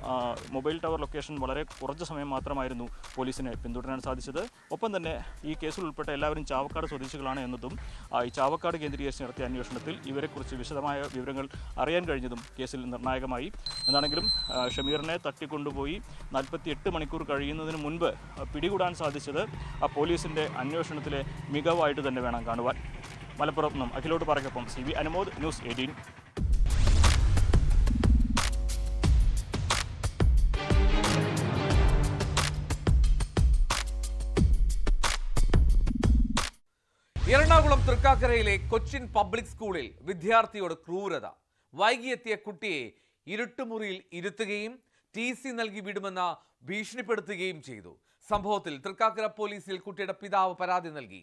മൊബൈൽ ടവർ ലൊക്കേഷൻ വളരെ കുറച്ച് സമയം മാത്രമായിരുന്നു പോലീസിന് പിന്തുടരാൻ സാധിച്ചത്. ഒപ്പം തന്നെ ഈ കേസിൽ ഉൾപ്പെട്ട എല്ലാവരും ചാവക്കാട് സ്വദേശികളാണ് എന്നതും ഈ ചാവക്കാട് കേന്ദ്രീകരിച്ച് നടത്തിയ അന്വേഷണത്തിൽ ഇവരെക്കുറിച്ച് വിശദമായ വിവരങ്ങൾ അറിയാൻ കഴിഞ്ഞതും കേസിൽ നിർണായകമായി. എന്താണെങ്കിലും ഷമീറിനെ തട്ടിക്കൊണ്ടുപോയി 48 മണിക്കൂർ കഴിയുന്നതിന് മുൻപ് പിടികൂടാൻ സാധിച്ചത് പോലീസിൻ്റെ അന്വേഷണത്തിലെ മികവായിട്ട് തന്നെ വേണം കാണുവാൻ. മലപ്പുറത്ത് നിന്നും അഖിലോട് പറയ്ക്കൊപ്പം CV അനുമോദ്, ന്യൂസ് 18.
എറണാകുളം തൃക്കാക്കരയിലെ കൊച്ചിൻ പബ്ലിക് സ്കൂളിൽ വിദ്യാർത്ഥിയോട് ക്രൂരത. വൈകിയെത്തിയ കുട്ടിയെ ഇരുട്ടുമുറിയിൽ ഇരുത്തുകയും TC നൽകി വിടുമെന്ന് ഭീഷണിപ്പെടുത്തുകയും ചെയ്തു. സംഭവത്തിൽ തൃക്കാക്കര പോലീസിൽ കുട്ടിയുടെ പിതാവ് പരാതി നൽകി.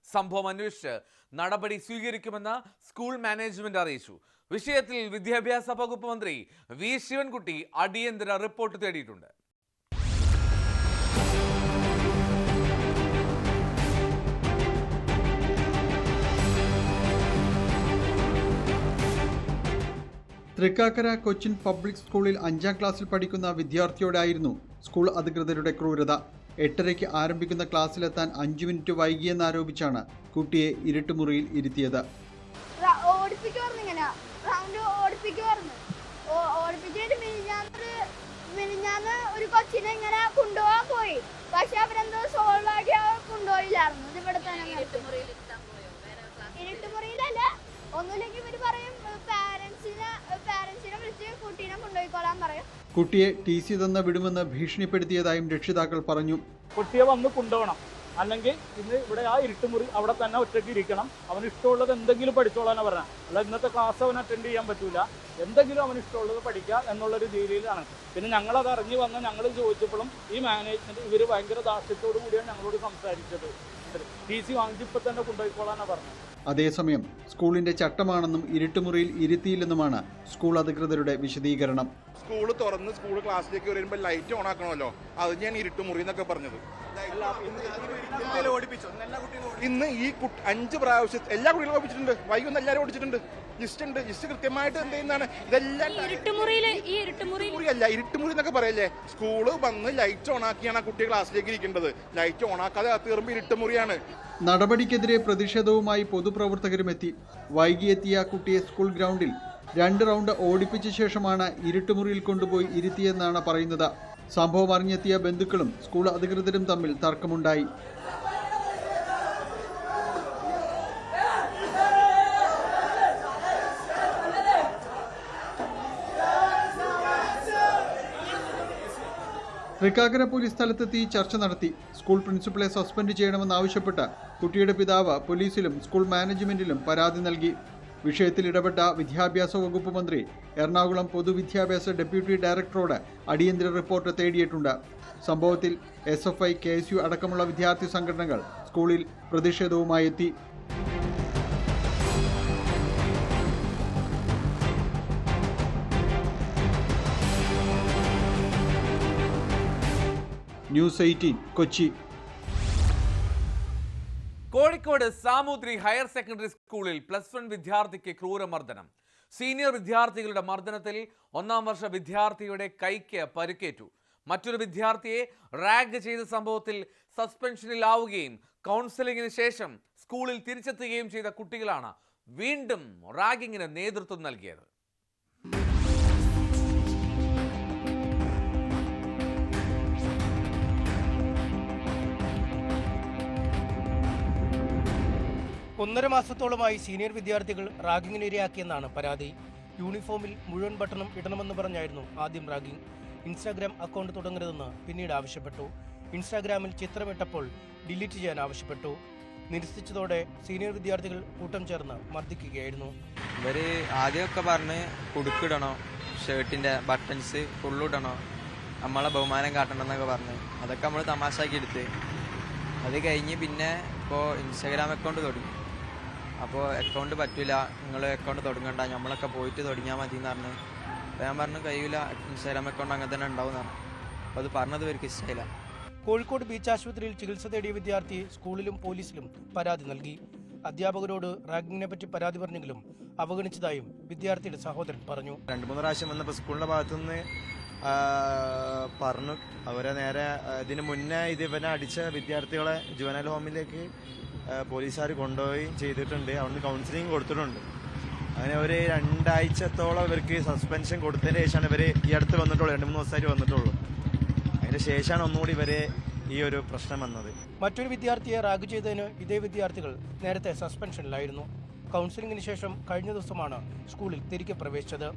സംഭവം അന്വേഷിച്ച് നടപടി സ്വീകരിക്കുമെന്ന് സ്കൂൾ മാനേജ്മെന്റ് അറിയിച്ചു. വിഷയത്തിൽ വിദ്യാഭ്യാസ വകുപ്പ് മന്ത്രി V ശിവൻകുട്ടി അടിയന്തര റിപ്പോർട്ട് തേടിയിട്ടുണ്ട്.
തൃക്കാക്കര കൊച്ചിൻ പബ്ലിക് സ്കൂളിൽ 5ാം ക്ലാസ്സിൽ പഠിക്കുന്ന വിദ്യാർത്ഥിയോടായിരുന്നു സ്കൂൾ അധികൃതരുടെ ക്രൂരത. 8:30 ആരംഭിക്കുന്ന ക്ലാസ്സിലെത്താൻ 5 മിനിറ്റ് വൈകിയെന്നാരോപിച്ചാണ് കുട്ടിയെ ഇരുട്ടുമുറിയിൽ ഇരുത്തിയത്.
ഒരു കൊച്ചിനെ ഇങ്ങനെ കൊണ്ടുപോകാൻ പോയി, പക്ഷെ അവരെന്തോ സോൾവ് ആക്കി കൊണ്ടുപോയില്ലായിരുന്നു. ഇവിടെ തന്നെ ഇരുട്ടുമുറിയിലല്ല, ഒന്നുമില്ലെങ്കിൽ ഇവര് പറയും പാരന്റ്സിനെ വിളിച്ച് കുട്ടീനെ കൊണ്ടുപോയിക്കോളാൻ പറയും.
കുട്ടിയെ TC തന്ന വിടുമെന്ന് ഭീഷണിപ്പെടുത്തിയതായും രക്ഷിതാക്കൾ പറഞ്ഞു.
കുട്ടിയെ വന്ന് കൊണ്ടുപോകണം, അല്ലെങ്കിൽ ഇന്ന് ഇവിടെ ആ ഇരുട്ടുമുറി അവിടെ തന്നെ ഒറ്റയ്ക്ക് ഇരിക്കണം. അവന് ഇഷ്ടമുള്ളത് എന്തെങ്കിലും പഠിച്ചോളാനാണ് പറഞ്ഞത്. അല്ല ഇന്നത്തെ ക്ലാസ് അവൻ അറ്റൻഡ് ചെയ്യാൻ പറ്റൂല, എന്തെങ്കിലും അവന് ഇഷ്ടമുള്ളത് പഠിക്കുക എന്നുള്ളൊരു രീതിയിലാണ്. പിന്നെ ഞങ്ങളത് അറിഞ്ഞു വന്ന് ഞങ്ങൾ ചോദിച്ചപ്പോഴും ഈ മാനേജ്മെന്റ് ഇവർ ഭയങ്കര ദാർഷ്ട്യത്തോടു കൂടിയാണ് ഞങ്ങളോട് സംസാരിച്ചത്. TC വാങ്ങിച്ചപ്പോൾ തന്നെ കൊണ്ടുപോയിക്കോളാനാണ് പറഞ്ഞത്.
അതേസമയം സ്കൂളിന്റെ ചട്ടമാണെന്നും ഇരുട്ടുമുറിയിൽ ഇരുത്തിയില്ലെന്നുമാണ് സ്കൂൾ അധികൃതരുടെ വിശദീകരണം.
സ്കൂൾ തുറന്ന് സ്കൂൾ ക്ലാസ്സിലേക്ക് വരുമ്പോൾ ലൈറ്റ് ഓൺ ആക്കണമല്ലോ, അത് ഞാൻ ഇരുട്ടുമുറി എന്നൊക്കെ പറഞ്ഞത്. ഇന്ന് ഈ 5 പ്രാവശ്യം എല്ലാ കുട്ടികളും ഓടിച്ചിട്ടുണ്ട്. വൈകുന്ന എല്ലാവരും ഓടിച്ചിട്ടുണ്ട്. ലിസ്റ്റ് കൃത്യമായിട്ട് എന്ത് ചെയ്യുന്നതാണ് ഇതെല്ലാം. ഇരുട്ടുമുറി എന്നൊക്കെ പറയല്ലേ, സ്കൂള് വന്ന് ലൈറ്റ് ഓൺ ആക്കിയാണ് ആ കുട്ടി ക്ലാസ്സിലേക്ക് ഇരിക്കേണ്ടത്. ലൈറ്റ് ഓൺ ആക്കാതെ അകത്ത് കയറുമ്പോൾ ഇരുട്ടുമുറിയാണ്.
നടപടിക്കെതിരെ പ്രതിഷേധവുമായി പൊതുപ്രവർത്തകരും എത്തി. വൈകിയെത്തിയ കുട്ടിയെ സ്കൂൾ ഗ്രൗണ്ടിൽ 2 റൗണ്ട് ഓടിപ്പിച്ച ശേഷമാണ് ഇരുട്ടുമുറിയിൽ കൊണ്ടുപോയി ഇരുത്തിയെന്നാണ് പറയുന്നത്. സംഭവം അറിഞ്ഞെത്തിയ ബന്ധുക്കളും സ്കൂൾ അധികൃതരും തമ്മിൽ തർക്കമുണ്ടായി. തൃക്കാക്കര പോലീസ് സ്ഥലത്തെത്തി ചർച്ച നടത്തി. സ്കൂൾ പ്രിൻസിപ്പളെ സസ്പെൻഡ് ചെയ്യണമെന്നാവശ്യപ്പെട്ട് കുട്ടിയുടെ പിതാവ് പോലീസിലും സ്കൂൾ മാനേജ്മെന്റിലും പരാതി നൽകി. വിഷയത്തിൽ ഇടപെട്ട വിദ്യാഭ്യാസ വകുപ്പ് മന്ത്രി എറണാകുളം പൊതുവിദ്യാഭ്യാസ ഡെപ്യൂട്ടി ഡയറക്ടറോട് അടിയന്തര റിപ്പോർട്ട് തേടിയിട്ടുണ്ട്. സംഭവത്തിൽ SFI, KSU അടക്കമുള്ള വിദ്യാർത്ഥി സംഘടനകൾ സ്കൂളിൽ പ്രതിഷേധവുമായി എത്തി. News 18 Kochi.
Kozhikode Samoothiri higher secondary സ്കൂളിൽ +1 വിദ്യാർത്ഥിക്ക് ക്രൂരമർദ്ദനം. സീനിയർ വിദ്യാർത്ഥികളുടെ മർദ്ദനത്തിൽ 1ാം വർഷ വിദ്യാർത്ഥിയുടെ കൈക്ക് പരിക്കേറ്റു. മറ്റൊരു വിദ്യാർത്ഥിയെ റാഗ് ചെയ്ത സംഭവത്തിൽ സസ്പെൻഷനിലാവുകയും കൗൺസിലിംഗിന് ശേഷം സ്കൂളിൽ തിരിച്ചെത്തുകയും ചെയ്ത കുട്ടികളാണ് വീണ്ടും റാഗിങ്ങിന് നേതൃത്വം നൽകിയത്.
ഒന്നര മാസത്തോളമായി സീനിയർ വിദ്യാർത്ഥികൾ റാഗിങ്ങിനിരയാക്കിയെന്നാണ് പരാതി. യൂണിഫോമിൽ മുഴുവൻ ബട്ടണും ഇടണമെന്ന് പറഞ്ഞായിരുന്നു ആദ്യം റാഗിംഗ്. ഇൻസ്റ്റാഗ്രാം അക്കൗണ്ട് തുടങ്ങരുതെന്ന് പിന്നീട് ആവശ്യപ്പെട്ടു. ഇൻസ്റ്റാഗ്രാമിൽ ചിത്രമിട്ടപ്പോൾ ഡിലീറ്റ് ചെയ്യാൻ ആവശ്യപ്പെട്ടു. നിരസിച്ചതോടെ സീനിയർ വിദ്യാർത്ഥികൾ കൂട്ടം ചേർന്ന് മർദ്ദിക്കുകയായിരുന്നു.
ഇവര് ആദ്യമൊക്കെ പറഞ്ഞ് കുടുക്കിടണോ, ഷർട്ടിന്റെ ബട്ടൺസ് ഫുള്ളിടണോ, നമ്മളെ ബഹുമാനം കാട്ടണമെന്നൊക്കെ പറഞ്ഞ് അതൊക്കെ നമ്മൾ തമാശാക്കി എടുത്ത്. അത് കഴിഞ്ഞ് പിന്നെ ഇപ്പോൾ ഇൻസ്റ്റാഗ്രാം അക്കൗണ്ട് തുടങ്ങി. അപ്പോൾ അക്കൗണ്ട് പറ്റില്ല, നിങ്ങൾ അക്കൗണ്ട് തുടങ്ങണ്ട, നമ്മളൊക്കെ പോയിട്ട് തുടങ്ങിയാൽ മതി എന്ന് പറഞ്ഞ്. അപ്പോൾ ഞാൻ പറഞ്ഞു കഴിയില്ല, ഇൻസ്റ്റാഗ്രാം അക്കൗണ്ട് അങ്ങനെ തന്നെ ഉണ്ടാവും എന്ന് പറഞ്ഞു. അപ്പോൾ അത് പറഞ്ഞത് ഇവർക്ക് ഇഷ്ടമില്ല.
കോഴിക്കോട് ബീച്ച് ആശുപത്രിയിൽ ചികിത്സ തേടിയ വിദ്യാർത്ഥി സ്കൂളിലും പോലീസിലും പരാതി നൽകി. അധ്യാപകരോട് റാഗിങ്ങിനെ പറ്റി പരാതി പറഞ്ഞെങ്കിലും അവഗണിച്ചതായും വിദ്യാർത്ഥിയുടെ സഹോദരൻ പറഞ്ഞു.
2-3 പ്രാവശ്യം വന്നപ്പോൾ സ്കൂളിൻ്റെ ഭാഗത്തുനിന്ന് പറഞ്ഞു. അവരെ നേരെ ഇതിന് മുന്നേ ഇവനെ അടിച്ച വിദ്യാർത്ഥികളെ ജുവനൈൽ ഹോമിലേക്ക് പോലീസുകാർ കൊണ്ടുപോയി ചെയ്തിട്ടുണ്ട്. അവിടുന്ന് കൗൺസിലിംഗ് കൊടുത്തിട്ടുണ്ട്. അങ്ങനെ ഒരു 2 ആഴ്ചത്തോളം ഇവർക്ക് സസ്പെൻഷൻ കൊടുത്തതിന് ശേഷമാണ് ഇവർ ഈ അടുത്ത് വന്നിട്ടുള്ളൂ. 2-3 ദിവസമായിട്ട് വന്നിട്ടുള്ളൂ. അതിന് ശേഷമാണ് ഒന്നുകൂടി ഇവരെ ഈ ഒരു പ്രശ്നം വന്നത്.
മറ്റൊരു വിദ്യാർത്ഥിയെ റാഗ് ചെയ്തതിന് ഇതേ വിദ്യാർത്ഥികൾ നേരത്തെ സസ്പെൻഷനിലായിരുന്നു. കൗൺസിലിംഗിന് ശേഷം കഴിഞ്ഞ ദിവസമാണ് സ്കൂളിൽ തിരികെ പ്രവേശിച്ചത്.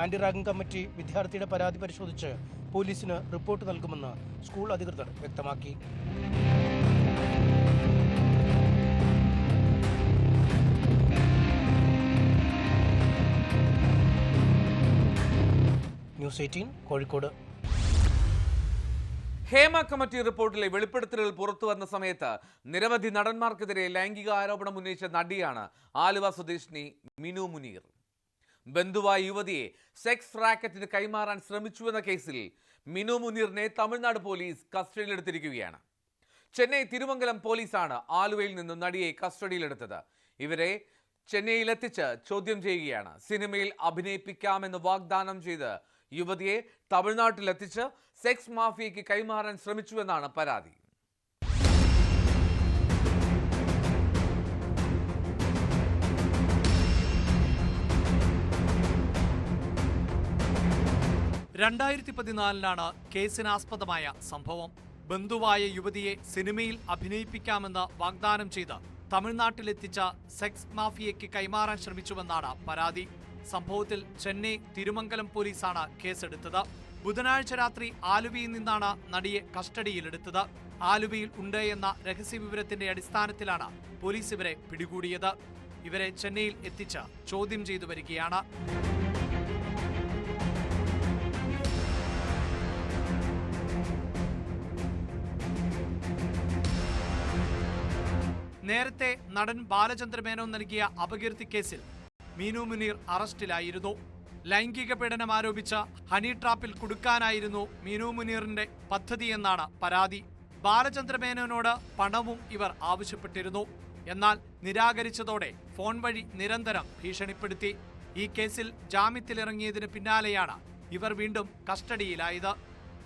ആന്റി റാഗിംഗ് കമ്മിറ്റി വിദ്യാർത്ഥിയുടെ പരാതി പരിശോധിച്ച് പോലീസിന് റിപ്പോർട്ട് നൽകുമെന്ന് സ്കൂൾ അധികൃതർ വ്യക്തമാക്കി. ന്യൂസ് 18 കോഴിക്കോട്.
ഹേമ കമ്മിറ്റി റിപ്പോർട്ടിലെ വെളിപ്പെടുത്തലുകൾ പുറത്തു വന്ന സമയത്ത് നിരവധി നടന്മാർക്കെതിരെ ലൈംഗിക ആരോപണം ഉന്നയിച്ച നടിയാണ് ആലുവ സ്വദേശിനി മിനു മുനീർ. ബന്ധുവായ യുവതിയെ സെക്സ് റാക്കറ്റിന് കൈമാറാൻ ശ്രമിച്ചുവെന്ന കേസിൽ മിനു മുനീറിനെ തമിഴ്നാട് പോലീസ് കസ്റ്റഡിയിലെടുത്തിരിക്കുകയാണ്. ചെന്നൈ തിരുമംഗലം പോലീസാണ് ആലുവയിൽ നിന്നും നടിയെ കസ്റ്റഡിയിലെടുത്തത്. ഇവരെ ചെന്നൈയിലെത്തിച്ച് ചോദ്യം ചെയ്യുകയാണ്. സിനിമയിൽ അഭിനയിപ്പിക്കാമെന്ന് വാഗ്ദാനം ചെയ്ത് യുവതിയെ തമിഴ്നാട്ടിലെത്തിച്ച് സെക്സ് മാഫിയയ്ക്ക് കൈമാറാൻ ശ്രമിച്ചുവെന്നാണ് പരാതി.
ാണ് കേസിനാസ്പദമായ സംഭവം. ബന്ധുവായ യുവതിയെ സിനിമയിൽ അഭിനയിപ്പിക്കാമെന്ന് വാഗ്ദാനം ചെയ്ത് തമിഴ്നാട്ടിലെത്തിച്ച സെക്സ് മാഫിയയ്ക്ക് കൈമാറാൻ ശ്രമിച്ചുവെന്നാണ് പരാതി. സംഭവത്തിൽ ചെന്നൈ തിരുമംഗലം പോലീസാണ് കേസെടുത്തത്. ബുധനാഴ്ച രാത്രി ആലുവയിൽ നിന്നാണ് നടിയെ കസ്റ്റഡിയിലെടുത്തത്. ആലുവയിൽ ഉണ്ട് എന്ന രഹസ്യവിവരത്തിന്റെ അടിസ്ഥാനത്തിലാണ് പോലീസ് ഇവരെ പിടികൂടിയത്. ഇവരെ ചെന്നൈയിൽ എത്തിച്ച് ചോദ്യം ചെയ്തു വരികയാണ്. നേരത്തെ നടൻ ബാലചന്ദ്ര മേനോൻ നൽകിയ അപകീർത്തി കേസിൽ മീനു മുനീർ അറസ്റ്റിലായിരുന്നു. ലൈംഗിക പീഡനം ആരോപിച്ച ഹണി ട്രാപ്പിൽ കുടുക്കാനായിരുന്നു മീനു മുനീറിന്റെ പദ്ധതിയെന്നാണ് പരാതി. ബാലചന്ദ്ര മേനോനോട് പണവും ഇവർ ആവശ്യപ്പെട്ടിരുന്നു. എന്നാൽ നിരാകരിച്ചതോടെ ഫോൺ വഴി നിരന്തരം ഭീഷണിപ്പെടുത്തി. ഈ കേസിൽ ജാമ്യത്തിലിറങ്ങിയതിന് പിന്നാലെയാണ് ഇവർ വീണ്ടും കസ്റ്റഡിയിലായത്.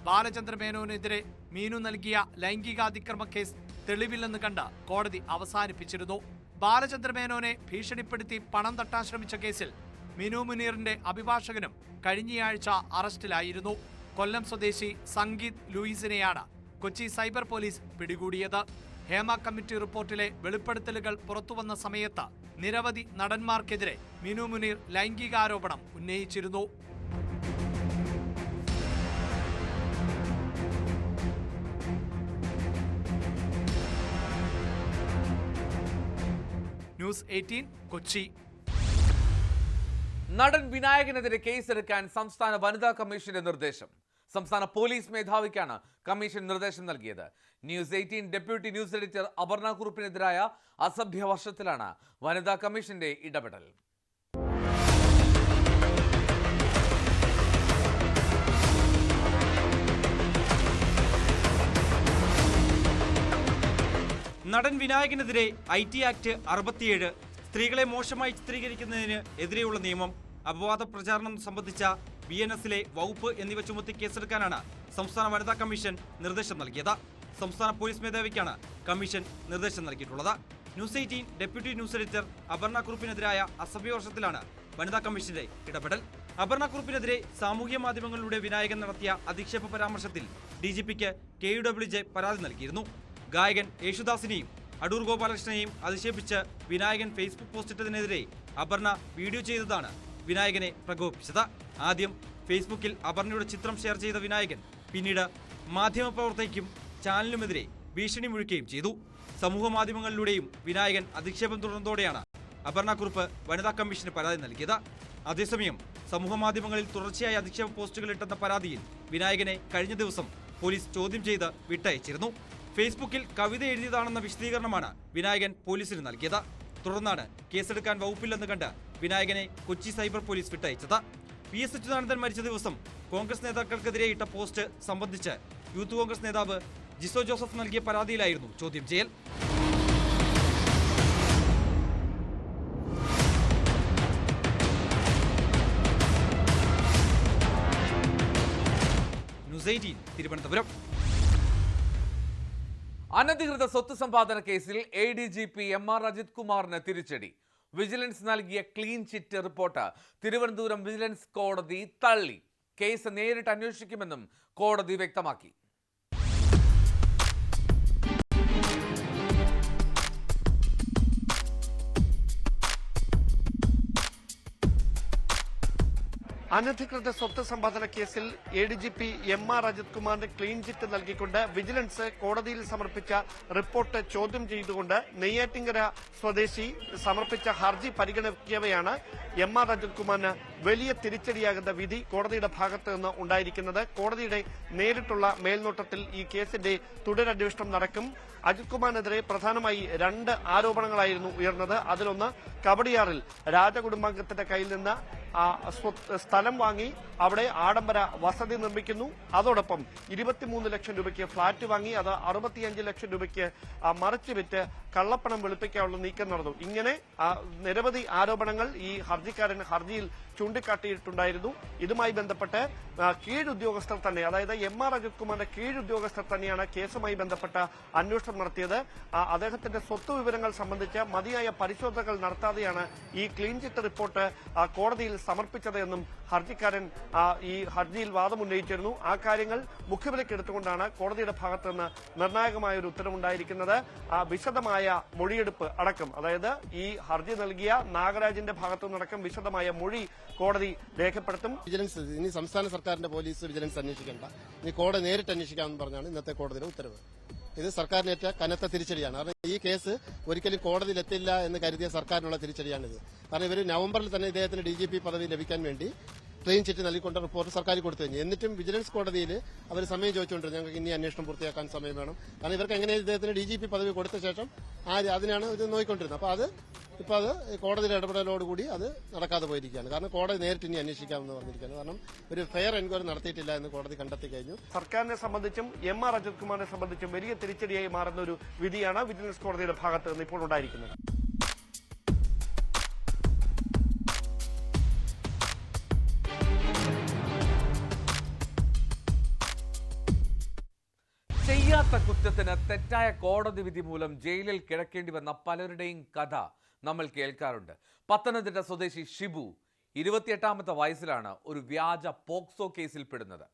ബാലചന്ദ്ര മേനോനെതിരെ മീനു നൽകിയ ലൈംഗികാതിക്രമ കേസ് തെളിവില്ലെന്ന് കണ്ട് കോടതി അവസാനിപ്പിച്ചിരുന്നു. ബാലചന്ദ്ര മേനോനെ ഭീഷണിപ്പെടുത്തി പണം തട്ടാൻ ശ്രമിച്ച കേസിൽ മീനു മുനീറിന്റെ അഭിഭാഷകനും കഴിഞ്ഞയാഴ്ച അറസ്റ്റിലായിരുന്നു. കൊല്ലം സ്വദേശി സംഗീത് ലൂയിസിനെയാണ് കൊച്ചി സൈബർ പോലീസ് പിടികൂടിയത്. ഹേമ കമ്മിറ്റി റിപ്പോർട്ടിലെ വെളിപ്പെടുത്തലുകൾ പുറത്തുവന്ന സമയത്ത് നിരവധി നടന്മാർക്കെതിരെ മീനു മുനീർ ലൈംഗികാരോപണം ഉന്നയിച്ചിരുന്നു. ന്യൂസ് 18 കൊച്ചി.
നടൻ വിനായകനെതിരെ കേസെടുക്കാൻ സംസ്ഥാന വനിതാ കമ്മീഷന്റെ നിർദ്ദേശം. സംസ്ഥാന പോലീസ് മേധാവിക്കാണ് കമ്മീഷൻ നിർദ്ദേശം നൽകിയത്. News 18 deputy news editor Aparna കുറുപ്പിനെതിരായ അസഭ്യവർഷത്തിലാണ് വനിതാ കമ്മീഷന്റെ ഇടപെടൽ.
നടൻ വിനായകനെതിരെ IT ആക്ട് 67, സ്ത്രീകളെ മോശമായി ചിത്രീകരിക്കുന്നതിന് എതിരെയുള്ള നിയമം, അപവാദ പ്രചാരണം സംബന്ധിച്ച BNS-ലെ വകുപ്പ് എന്നിവ ചുമത്തി കേസെടുക്കാനാണ് സംസ്ഥാന വനിതാ കമ്മീഷൻ നിർദ്ദേശം നൽകിയത്. സംസ്ഥാന പോലീസ് മേധാവിക്കാണ് കമ്മീഷൻ നിർദ്ദേശം നൽകിയിട്ടുള്ളത്. News 18 deputy news editor Aparna കുറുപ്പിനെതിരായ അസഭ്യവർഷത്തിലാണ് വനിതാ കമ്മീഷന്റെ ഇടപെടൽ. അപർണ കുറുപ്പിനെതിരെ സാമൂഹ്യ മാധ്യമങ്ങളിലൂടെ വിനായകൻ നടത്തിയ അധിക്ഷേപ പരാമർശത്തിൽ DGPക്ക് KUWJ പരാതി നൽകിയിരുന്നു. ഗായകൻ യേശുദാസിനെയും അടൂർ ഗോപാലകൃഷ്ണനെയും അധിക്ഷേപിച്ച് വിനായകൻ ഫേസ്ബുക്ക് പോസ്റ്റിട്ടതിനെതിരെ അപർണ വീഡിയോ ചെയ്തതാണ് വിനായകനെ പ്രകോപിപ്പിച്ചത്. ആദ്യം ഫേസ്ബുക്കിൽ അപർണയുടെ ചിത്രം ഷെയർ ചെയ്ത വിനായകൻ പിന്നീട് മാധ്യമപ്രവർത്തകയ്ക്കും ചാനലിനുമെതിരെ ഭീഷണി മുഴക്കുകയും ചെയ്തു. സമൂഹ മാധ്യമങ്ങളിലൂടെയും വിനായകൻ അധിക്ഷേപം തുടർന്നതോടെയാണ് അപർണ കുറുപ്പ് വനിതാ കമ്മീഷന് പരാതി നൽകിയത്. അതേസമയം സമൂഹ മാധ്യമങ്ങളിൽ തുടർച്ചയായി അധിക്ഷേപ പോസ്റ്റുകൾ ഇട്ടെന്ന പരാതിയിൽ വിനായകനെ കഴിഞ്ഞ ദിവസം പോലീസ് ചോദ്യം ചെയ്ത് വിട്ടയച്ചിരുന്നു. ഫേസ്ബുക്കിൽ കവിത എഴുതിയതാണെന്ന വിശദീകരണമാണ് വിനായകൻ പോലീസിന് നൽകിയത്. തുടർന്നാണ് കേസെടുക്കാൻ വകുപ്പില്ലെന്ന് കണ്ട് വിനായകനെ കൊച്ചി സൈബർ പോലീസ് വിട്ടയച്ചത്. PS അച്യുതാനന്ദൻ മരിച്ച ദിവസം കോൺഗ്രസ് നേതാക്കൾക്കെതിരെ ഇട്ട പോസ്റ്റ് സംബന്ധിച്ച് യൂത്ത് കോൺഗ്രസ് നേതാവ് ജിസോ ജോസഫ് നൽകിയ പരാതിയിലായിരുന്നു ചോദ്യം ചെയ്യൽ. ന്യൂസ് 18 തിരുവനന്തപുരം.
അനധികൃത സ്വത്ത് സമ്പാദന കേസിൽ ADGP MR അജിത് കുമാറിന് തിരിച്ചടി. വിജിലൻസ് നൽകിയ clean chit report Thiruvananthapuram vigilance കോടതി തള്ളി. കേസ് നേരിട്ട് അന്വേഷിക്കുമെന്നും കോടതി വ്യക്തമാക്കി.
അനധികൃത സ്വത്ത് സമ്പാദന കേസിൽ ADGP MR അജിത് കുമാറിന് ക്ലീൻ ചിറ്റ് നൽകിക്കൊണ്ട് വിജിലൻസ് കോടതിയിൽ സമർപ്പിച്ച റിപ്പോർട്ട് ചോദ്യം ചെയ്തുകൊണ്ട് നെയ്യാറ്റിങ്കര സ്വദേശി സമർപ്പിച്ച ഹർജി പരിഗണിക്കവെയാണ് MR അജിത് കുമാറിന് വലിയ തിരിച്ചടിയാകുന്ന വിധി കോടതിയുടെ ഭാഗത്ത് നിന്ന് ഉണ്ടായിരിക്കുന്നത്. കോടതിയുടെ നേരിട്ടുള്ള മേൽനോട്ടത്തിൽ ഈ കേസിന്റെ തുടരന്വേഷണം നടക്കും. അജിത് കുമാറിനെതിരെ പ്രധാനമായി 2 ആരോപണങ്ങളായിരുന്നു ഉയർന്നത്. അതിലൊന്ന് കവടിയാറിൽ രാജകുടുംബാംഗത്തിന്റെ കയ്യിൽ നിന്ന് സ്ഥലം വാങ്ങി അവിടെ ആഡംബര വസതി നിർമ്മിക്കുന്നു. അതോടൊപ്പം 23 ലക്ഷം രൂപയ്ക്ക് ഫ്ളാറ്റ് വാങ്ങി അത് 65 ലക്ഷം രൂപയ്ക്ക് മറിച്ച് വിറ്റ് കള്ളപ്പണം വെളുപ്പിക്കാനുള്ള നീക്കം നടന്നു. ഇങ്ങനെ നിരവധി ആരോപണങ്ങൾ ഈ ഹർജിക്കാരൻ ഹർജിയിൽ ചൂണ്ടിക്കാട്ടിയിട്ടുണ്ടായിരുന്നു. ഇതുമായി ബന്ധപ്പെട്ട് കീഴുദ്യോഗസ്ഥർ തന്നെ, അതായത് MR അജിത് കുമാറിന്റെ കീഴുദ്യോഗസ്ഥർ തന്നെയാണ് കേസുമായി ബന്ധപ്പെട്ട അന്വേഷണം നടത്തിയത്. അദ്ദേഹത്തിന്റെ സ്വത്ത് വിവരങ്ങൾ സംബന്ധിച്ച് മതിയായ പരിശോധനകൾ നടത്താതെയാണ് ഈ ക്ലീൻ ചിറ്റ് റിപ്പോർട്ട് കോടതിയിൽ സമർപ്പിച്ചത് എന്നും ഹർജിക്കാരൻ ഈ ഹർജിയിൽ വാദമുന്നയിച്ചിരുന്നു. ആ കാര്യങ്ങൾ മുഖ്യവിലക്കെടുത്തുകൊണ്ടാണ് കോടതിയുടെ ഭാഗത്ത് നിന്ന് നിർണായകമായ ഒരു ഉത്തരവുണ്ടായിരിക്കുന്നത്. വിശദമായ മൊഴിയെടുപ്പ് അടക്കം, അതായത് ഈ ഹർജി നൽകിയ നാഗരാജിന്റെ ഭാഗത്തു നിന്നടക്കം വിശദമായ മൊഴി കോടതി രേഖപ്പെടുത്തും.
വിജിലൻസ് ഇനി സംസ്ഥാന സർക്കാരിന്റെ പോലീസ് വിജിലൻസ് അന്വേഷിക്കേണ്ട, ഇനി കോടതി നേരിട്ട് അന്വേഷിക്കാമെന്ന് പറഞ്ഞാണ് ഇന്നത്തെ കോടതിയുടെ ഉത്തരവ്. ഇത് സർക്കാരിനേറ്റ കനത്ത തിരിച്ചടിയാണ്. കാരണം ഈ കേസ് ഒരിക്കലും കോടതിയിലെത്തില്ല എന്ന് കരുതിയ സർക്കാരിനുള്ള തിരിച്ചടിയാണിത്. കാരണം ഇവർ നവംബറിൽ തന്നെ ഇദ്ദേഹത്തിന് DGP പദവി ലഭിക്കാൻ വേണ്ടി ക്ലീൻ ചിറ്റ് നൽകിക്കൊണ്ട് റിപ്പോർട്ട് സർക്കാർ കൊടുത്തു കഴിഞ്ഞു. എന്നിട്ടും വിജിലൻസ് കോടതിയിൽ അവർ സമയം ചോദിച്ചുകൊണ്ട് ഞങ്ങൾക്ക് ഇനി അന്വേഷണം പൂർത്തിയാക്കാൻ സമയം വേണം. കാരണം ഇവർക്ക് എങ്ങനെ ഇദ്ദേഹത്തിന് DGP പദവി കൊടുത്ത ശേഷം അതിനാണ് ഇത് നോക്കിക്കൊണ്ടിരുന്നത്. അപ്പോൾ അത് കോടതിയുടെ ഇടപെടലോടുകൂടി അത് നടക്കാതെ പോയിരിക്കുകയാണ്. കാരണം കോടതി നേരിട്ട് ഇനി അന്വേഷിക്കാമെന്ന് പറഞ്ഞിരിക്കുകയാണ്. കാരണം ഒരു ഫെയർ എൻക്വയറി നടത്തിയിട്ടില്ല എന്ന് കോടതി കണ്ടെത്തി കഴിഞ്ഞു.
സർക്കാരിനെ സംബന്ധിച്ചും MR അജിത് കുമാറിനെ സംബന്ധിച്ചും വലിയ തിരിച്ചടിയായി മാറുന്ന ഒരു വിധിയാണ് വിജിലൻസ് കോടതിയുടെ ഭാഗത്ത് നിന്ന് ഇപ്പോൾ ഉണ്ടായിരിക്കുന്നത്.
ചെയ്യാത്ത കുറ്റത്തിന് തെറ്റായ കോടതി വിധി മൂലം ജയിലിൽ കിടക്കേണ്ടി വന്ന പലരുടെയും കഥ നമ്മൾ കേൾക്കാറുണ്ട്. പത്തനംതിട്ട സ്വദേശി ഷിബു 28ാമത്തെ വയസ്സിലാണ് ഒരു വ്യാജ പോക്സോ കേസിൽ പെടുന്നത്.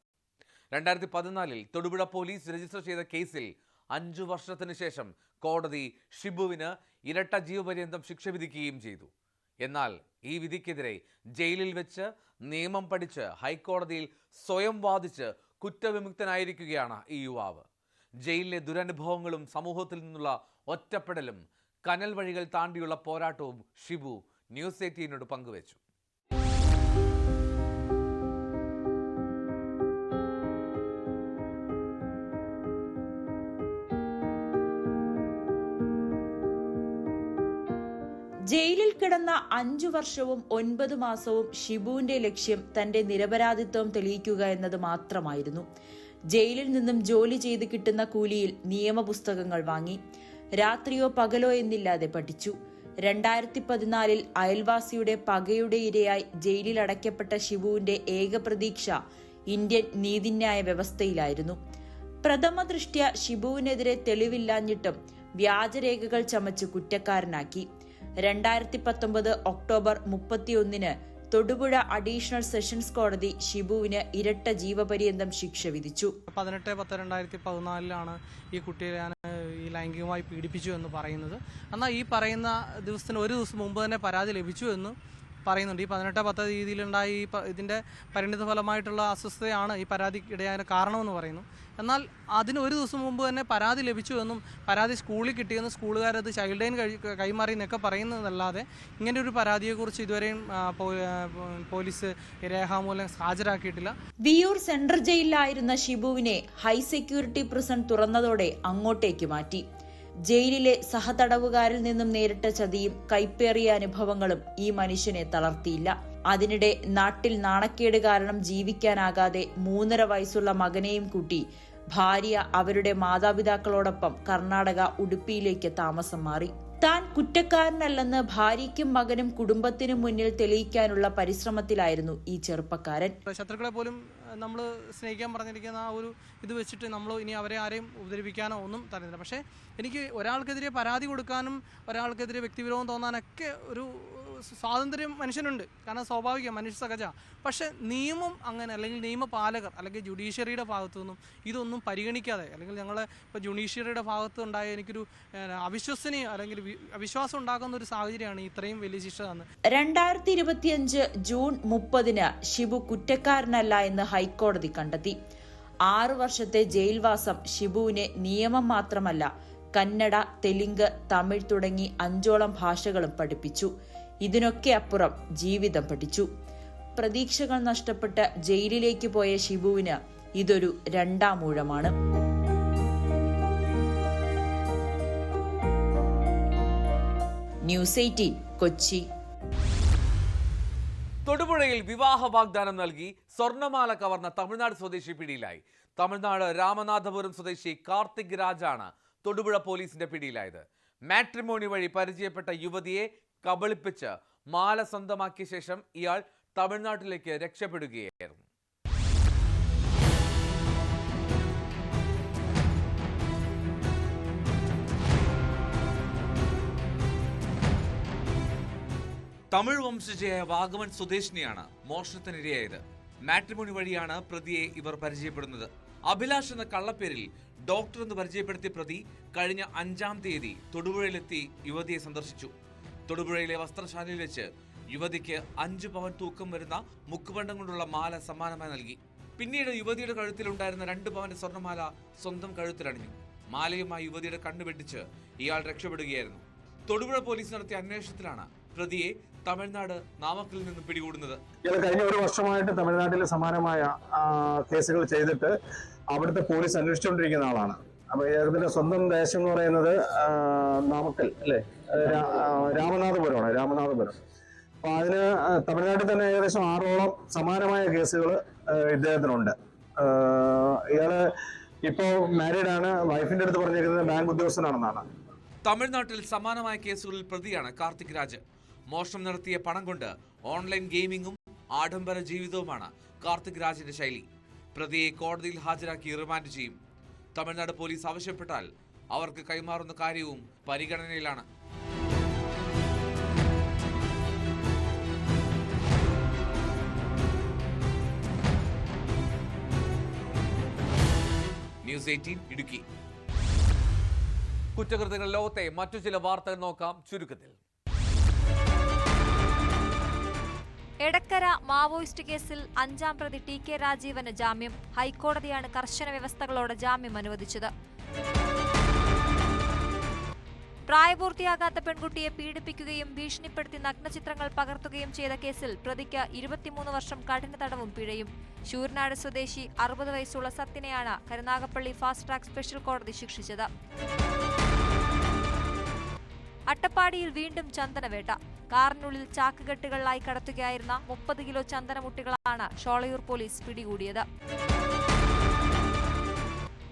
2014 തൊടുപുഴ പോലീസ് രജിസ്റ്റർ ചെയ്ത കേസിൽ 5 വർഷത്തിന് ശേഷം കോടതി ഷിബുവിന് ഇരട്ട ജീവപര്യന്തം ശിക്ഷ വിധിക്കുകയും ചെയ്തു. എന്നാൽ ഈ വിധിക്കെതിരെ ജയിലിൽ വെച്ച് നിയമം പഠിച്ച് ഹൈക്കോടതിയിൽ സ്വയം വാദിച്ച് കുറ്റവിമുക്തനായിരിക്കുകയാണ് ഈ യുവാവ്. ജയിലിലെ ദുരനുഭവങ്ങളും സമൂഹത്തിൽ നിന്നുള്ള ഒറ്റപ്പെടലും കനൽ വഴികൾ താണ്ടിയുള്ള പോരാട്ടവും ഷിബു ന്യൂസ് 18നോട് പങ്കുവച്ചു.
ജയിലിൽ കിടന്ന 5 വർഷവും 9 മാസവും ഷിബുവിന്റെ ലക്ഷ്യം തന്റെ നിരപരാധിത്വം തെളിയിക്കുക എന്നത് മാത്രമായിരുന്നു. ജയിലിൽ നിന്നും ജോലി ചെയ്ത് കിട്ടുന്ന കൂലിയിൽ നിയമപുസ്തകങ്ങൾ വാങ്ങി. രാത്രിയോ പകലോ എന്നില്ലാതെ പഠിച്ചു. 2014 അയൽവാസിയുടെ പകയുടെ ഇരയായി ജയിലിൽ അടയ്ക്കപ്പെട്ട ഷിബുവിന്റെ ഏക പ്രതീക്ഷ ഇന്ത്യൻ നീതിന്യായ വ്യവസ്ഥയിലായിരുന്നു. പ്രഥമ ദൃഷ്ട്യാ ഷിബുവിനെതിരെ തെളിവില്ലാഞ്ഞിട്ടും വ്യാജരേഖകൾ ചമച്ച് കുറ്റക്കാരനാക്കി. 2019 ഒക്ടോബർ 31 തൊടുപുഴ അഡീഷണൽ സെഷൻസ് കോടതി ഷിബുവിന് ഇരട്ട ജീവപര്യന്തം ശിക്ഷ വിധിച്ചു.
18/10/2014 ഈ കുട്ടിയെ ഞാൻ ഈ ലൈംഗികമായി പീഡിപ്പിച്ചു എന്ന് പറയുന്നത്. എന്നാൽ ഈ പറയുന്ന ദിവസത്തിന് ഒരു ദിവസം മുമ്പ് തന്നെ പരാതി ലഭിച്ചു എന്ന് പറയുന്നുണ്ട്. ഈ 18/10 രീതിയിലുണ്ടായ ഇതിൻ്റെ പരിണിത ഫലമായിട്ടുള്ള അസ്വസ്ഥതയാണ് ഈ പരാതിക്കിടയായ കാരണമെന്ന് പറയുന്നു. എന്നാൽ അതിന് ഒരു ദിവസം മുമ്പ് തന്നെ പരാതി ലഭിച്ചു എന്നും പരാതി സ്കൂളിൽ കിട്ടിയെന്നും സ്കൂളുകാരത് ചൈൽഡ് ലൈൻ കൈമാറി എന്നൊക്കെ പറയുന്നതല്ലാതെ ഇങ്ങനെ ഒരു പരാതിയെക്കുറിച്ച് ഇതുവരെയും പോലീസ് രേഖാമൂലം ഹാജരാക്കിയിട്ടില്ല.
വിയൂർ സെൻട്രൽ ജയിലിലായിരുന്ന ഷിബുവിനെ ഹൈ സെക്യൂരിറ്റി പ്രിസൺ തുറന്നതോടെ അങ്ങോട്ടേക്ക് മാറ്റി. ജയിലിലെ സഹതടവുകാരിൽ നിന്നും നേരിട്ട ചതിയും കൈപ്പേറിയ അനുഭവങ്ങളും ഈ മനുഷ്യനെ തളർത്തിയില്ല. അതിനിടെ നാട്ടിൽ നാണക്കേട് കാരണം ജീവിക്കാനാകാതെ 3.5 വയസ്സുള്ള മകനെയും കൂട്ടി ഭാര്യ അവരുടെ മാതാപിതാക്കളോടൊപ്പം കർണാടക ഉടുപ്പിയിലേക്ക് താമസം മാറി. താൻ കുറ്റക്കാരനല്ലെന്ന് ഭാര്യയ്ക്കും മകനും കുടുംബത്തിനും മുന്നിൽ തെളിയിക്കാനുള്ള പരിശ്രമത്തിലായിരുന്നു ഈ ചെറുപ്പക്കാരൻ.
ശത്രുക്കളെ പോലും നമ്മൾ സ്നേഹിക്കാൻ പറഞ്ഞിരിക്കുന്ന ആ ഒരു ഇത് വെച്ചിട്ട് നമ്മൾ ഇനി അവരെ ആരെയും ഉപദ്രവിക്കാനോ ഒന്നും തരുന്നില്ല. പക്ഷേ എനിക്ക് ഒരാൾക്കെതിരെ പരാതി കൊടുക്കാനും ഒരാൾക്കെതിരെ വ്യക്തിവിരോധം തോന്നാനൊക്കെ ഒരു സ്വാതന്ത്ര്യം മനുഷ്യനുണ്ട്. കാരണം സ്വാഭാവികം, മനുഷ്യ സഹജ. പക്ഷേ നിയമം അങ്ങനെ, അല്ലെങ്കിൽ നിയമപാലകർ അല്ലെങ്കിൽ ജുഡീഷ്യറിയുടെ ഭാഗത്തു നിന്നും ഇതൊന്നും പരിഗണിക്കാതെ, അല്ലെങ്കിൽ ഞങ്ങളെ ഇപ്പോൾ ജുഡീഷ്യറിയുടെ ഭാഗത്ത് ഉണ്ടായ എനിക്കൊരു അവിശ്വസനീയ അല്ലെങ്കിൽ അവിശ്വാസം ഉണ്ടാക്കുന്ന ഒരു സാഹചര്യമാണ് ഇത്രയും വലിയ ശിക്ഷ തന്നത്.
2025 ജൂൺ 30 ഷിബു കുറ്റക്കാരനല്ല എന്ന് ഹൈക്കോടതി കണ്ടെത്തി. 6 വർഷത്തെ ജയിൽവാസം ഷിബുവിനെ നിയമം മാത്രമല്ല കന്നഡ, തെലുങ്ക്, തമിഴ് തുടങ്ങി 5ഓളം ഭാഷകളും പഠിപ്പിച്ചു. ഇതിനൊക്കെ അപ്പുറം ജീവിതം പഠിച്ചു. പ്രതീക്ഷകൾ നഷ്ടപ്പെട്ട് ജയിലിലേക്ക് പോയ ഷിബുവിന് ഇതൊരു 2ാം ഊഴമാണ്. ന്യൂസ് 18 കൊച്ചി.
തൊടുപുഴയിൽ വിവാഹ വാഗ്ദാനം നൽകി സ്വർണമാല കവർന്ന തമിഴ്നാട് സ്വദേശി പിടിയിലായി. തമിഴ്നാട് രാമനാഥപുരം സ്വദേശി കാർത്തിക് രാജാണ് തൊടുപുഴ പോലീസിന്റെ പിടിയിലായത്. മാട്രിമോണി വഴി പരിചയപ്പെട്ട യുവതിയെ കബളിപ്പിച്ച് മാല സ്വന്തമാക്കിയ ശേഷം ഇയാൾ തമിഴ്നാട്ടിലേക്ക് രക്ഷപ്പെടുകയായിരുന്നു. തമിഴ് വംശജയായ വാഗമൺ സ്വദേശിനിയാണ് മോഷണത്തിനിരയായത്. മാട്രിമോണി വഴിയാണ് പ്രതിയെ ഇവർ പരിചയപ്പെടുന്നത്. അഭിലാഷ് എന്ന കള്ളപ്പേരിൽ ഡോക്ടർ എന്ന് പരിചയപ്പെടുത്തിയ പ്രതി കഴിഞ്ഞ 5-ാം തീയതി തൊടുപുഴയിലെത്തി യുവതിയെ സന്ദർശിച്ചു. തൊടുപുഴയിലെ വസ്ത്രശാലയിൽ വെച്ച് യുവതിക്ക് 5 പവൻ തൂക്കം വരുന്ന മുക്കുപണ്ടം കൊണ്ടുള്ള മാല സമ്മാനമായി നൽകി. പിന്നീട് യുവതിയുടെ കഴുത്തിലുണ്ടായിരുന്ന 2 പവന്റെ സ്വർണ്ണമാല സ്വന്തം കഴുത്തിലണിഞ്ഞു. മാലയുമായി യുവതിയുടെ കണ്ണു വെട്ടിച്ച് ഇയാൾ രക്ഷപ്പെടുകയായിരുന്നു. തൊടുപുഴ പോലീസ് നടത്തിയ അന്വേഷണത്തിലാണ് പ്രതിയെ തമിഴ്നാട് നാമക്കലിൽ നിന്ന് പിടികൂടുന്നത്?
ഇയാൾ കഴിഞ്ഞ ഒരു വർഷമായിട്ട് തമിഴ്നാട്ടിൽ സമാനമായ കേസുകൾ ചെയ്തിട്ട് അവിടുത്തെ പോലീസ് അന്വേഷിച്ചുകൊണ്ടിരിക്കുന്ന ആളാണ്. അപ്പൊ ഇദ്ദേഹത്തിന്റെ സ്വന്തം ദേശം എന്ന് പറയുന്നത് നാമക്കൽ അല്ലെ, രാമനാഥപുരമാണ്. രാമനാഥപുരം. അപ്പൊ അതിന് തമിഴ്നാട്ടിൽ തന്നെ ഏകദേശം 6ഓളം സമാനമായ കേസുകൾ ഇദ്ദേഹത്തിനുണ്ട്. ഇയാള് ഇപ്പോ മാരീഡ് ആണ്. വൈഫിന്റെ അടുത്ത് പറഞ്ഞിരിക്കുന്നത് ബാങ്ക് ഉദ്യോഗസ്ഥനാണെന്നാണ്.
തമിഴ്നാട്ടിൽ സമാനമായ കേസുകളിൽ പ്രതിയാണ് കാർത്തിക് രാജ്. മോഷണം നടത്തിയ പണം കൊണ്ട് ഓൺലൈൻ ഗെയിമിംഗും ആഡംബര ജീവിതവുമാണ് കാർത്തിക് രാജിന്റെ ശൈലി. പ്രതിയെ കോടതിയിൽ ഹാജരാക്കി റിമാൻഡ് ചെയ്യും. തമിഴ്നാട് പോലീസ് ആവശ്യപ്പെട്ടാൽ അവർക്ക് കൈമാറുന്ന കാര്യവും പരിഗണനയിലാണ്. ന്യൂസ് 18 ഇടുക്കി. കുറ്റകൃത്യങ്ങൾ ലോകത്തെ മറ്റു ചില വാർത്തകൾ നോക്കാം ചുരുക്കത്തിൽ.
എടക്കര മാവോയിസ്റ്റ് കേസിൽ 5ാം പ്രതി TK രാജീവന് ജാമ്യം. ഹൈക്കോടതിയാണ് കർശന വ്യവസ്ഥകളോടെ ജാമ്യം അനുവദിച്ചത്. പ്രായപൂർത്തിയാകാത്ത പെൺകുട്ടിയെ പീഡിപ്പിക്കുകയും ഭീഷണിപ്പെടുത്തി നഗ്നചിത്രങ്ങൾ പകർത്തുകയും ചെയ്ത കേസിൽ പ്രതിക്ക് 23 വർഷം കഠിന തടവും പിഴയും. ശൂരനാട് സ്വദേശി 60 വയസ്സുള്ള സത്യനെയാണ് കരുനാഗപ്പള്ളി ഫാസ്റ്റ് ട്രാക്ക് സ്പെഷ്യൽ കോടതി ശിക്ഷിച്ചത്. അട്ടപ്പാടിയിൽ വീണ്ടും ചന്ദനവേട്ട. കാറിനുള്ളിൽ ചാക്കുകെട്ടുകളിലായി കടത്തുകയായിരുന്ന 30 കിലോ ചന്ദനമുട്ടികളാണ് ഷോളയൂർ പോലീസ് പിടികൂടിയത്.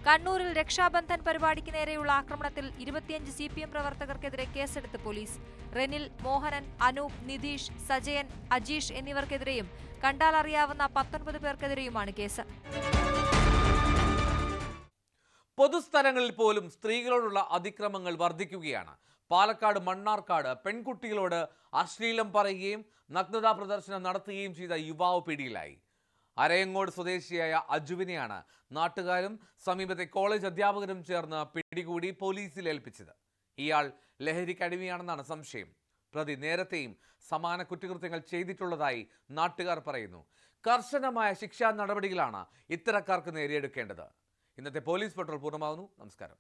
കണ്ണൂരിൽ രക്ഷാബന്ധൻ പരിപാടിക്ക് നേരെയുള്ള ആക്രമണത്തിൽ 25 CPM പ്രവർത്തകർക്കെതിരെ കേസെടുത്ത് പോലീസ്. റെനിൽ, മോഹനൻ, അനൂപ്, നിതീഷ്, സജയൻ, അജീഷ് എന്നിവർക്കെതിരെയും കണ്ടാൽ അറിയാവുന്ന 19 പേർക്കെതിരെയുമാണ് കേസ്.
പൊതുസ്ഥലങ്ങളിൽ പോലും സ്ത്രീകളോടുള്ള അതിക്രമങ്ങൾ വർദ്ധിക്കുകയാണ്. പാലക്കാട് മണ്ണാർക്കാട് പെൺകുട്ടികളോട് അശ്ലീലം പറയുകയും നഗ്നതാ പ്രദർശനം നടത്തുകയും ചെയ്ത യുവാവ് പിടിയിലായി. അരയങ്ങോട് സ്വദേശിയായ അജുവിനെയാണ് നാട്ടുകാരും സമീപത്തെ കോളേജ് അധ്യാപകരും ചേർന്ന് പിടികൂടി പോലീസിൽ ഏൽപ്പിച്ചത്. ഇയാൾ ലഹരിക്കടിമയാണെന്നാണ് സംശയം. പ്രതി നേരത്തെയും സമാന കുറ്റകൃത്യങ്ങൾ ചെയ്തിട്ടുള്ളതായി നാട്ടുകാർ പറയുന്നു. കർശനമായ ശിക്ഷാ നടപടികളാണ് ഇത്തരക്കാർക്ക് നേരിയെടുക്കേണ്ടത്. ഇന്നത്തെ പോലീസ് പട്രോൾ പൂർണ്ണമാകുന്നു. നമസ്കാരം.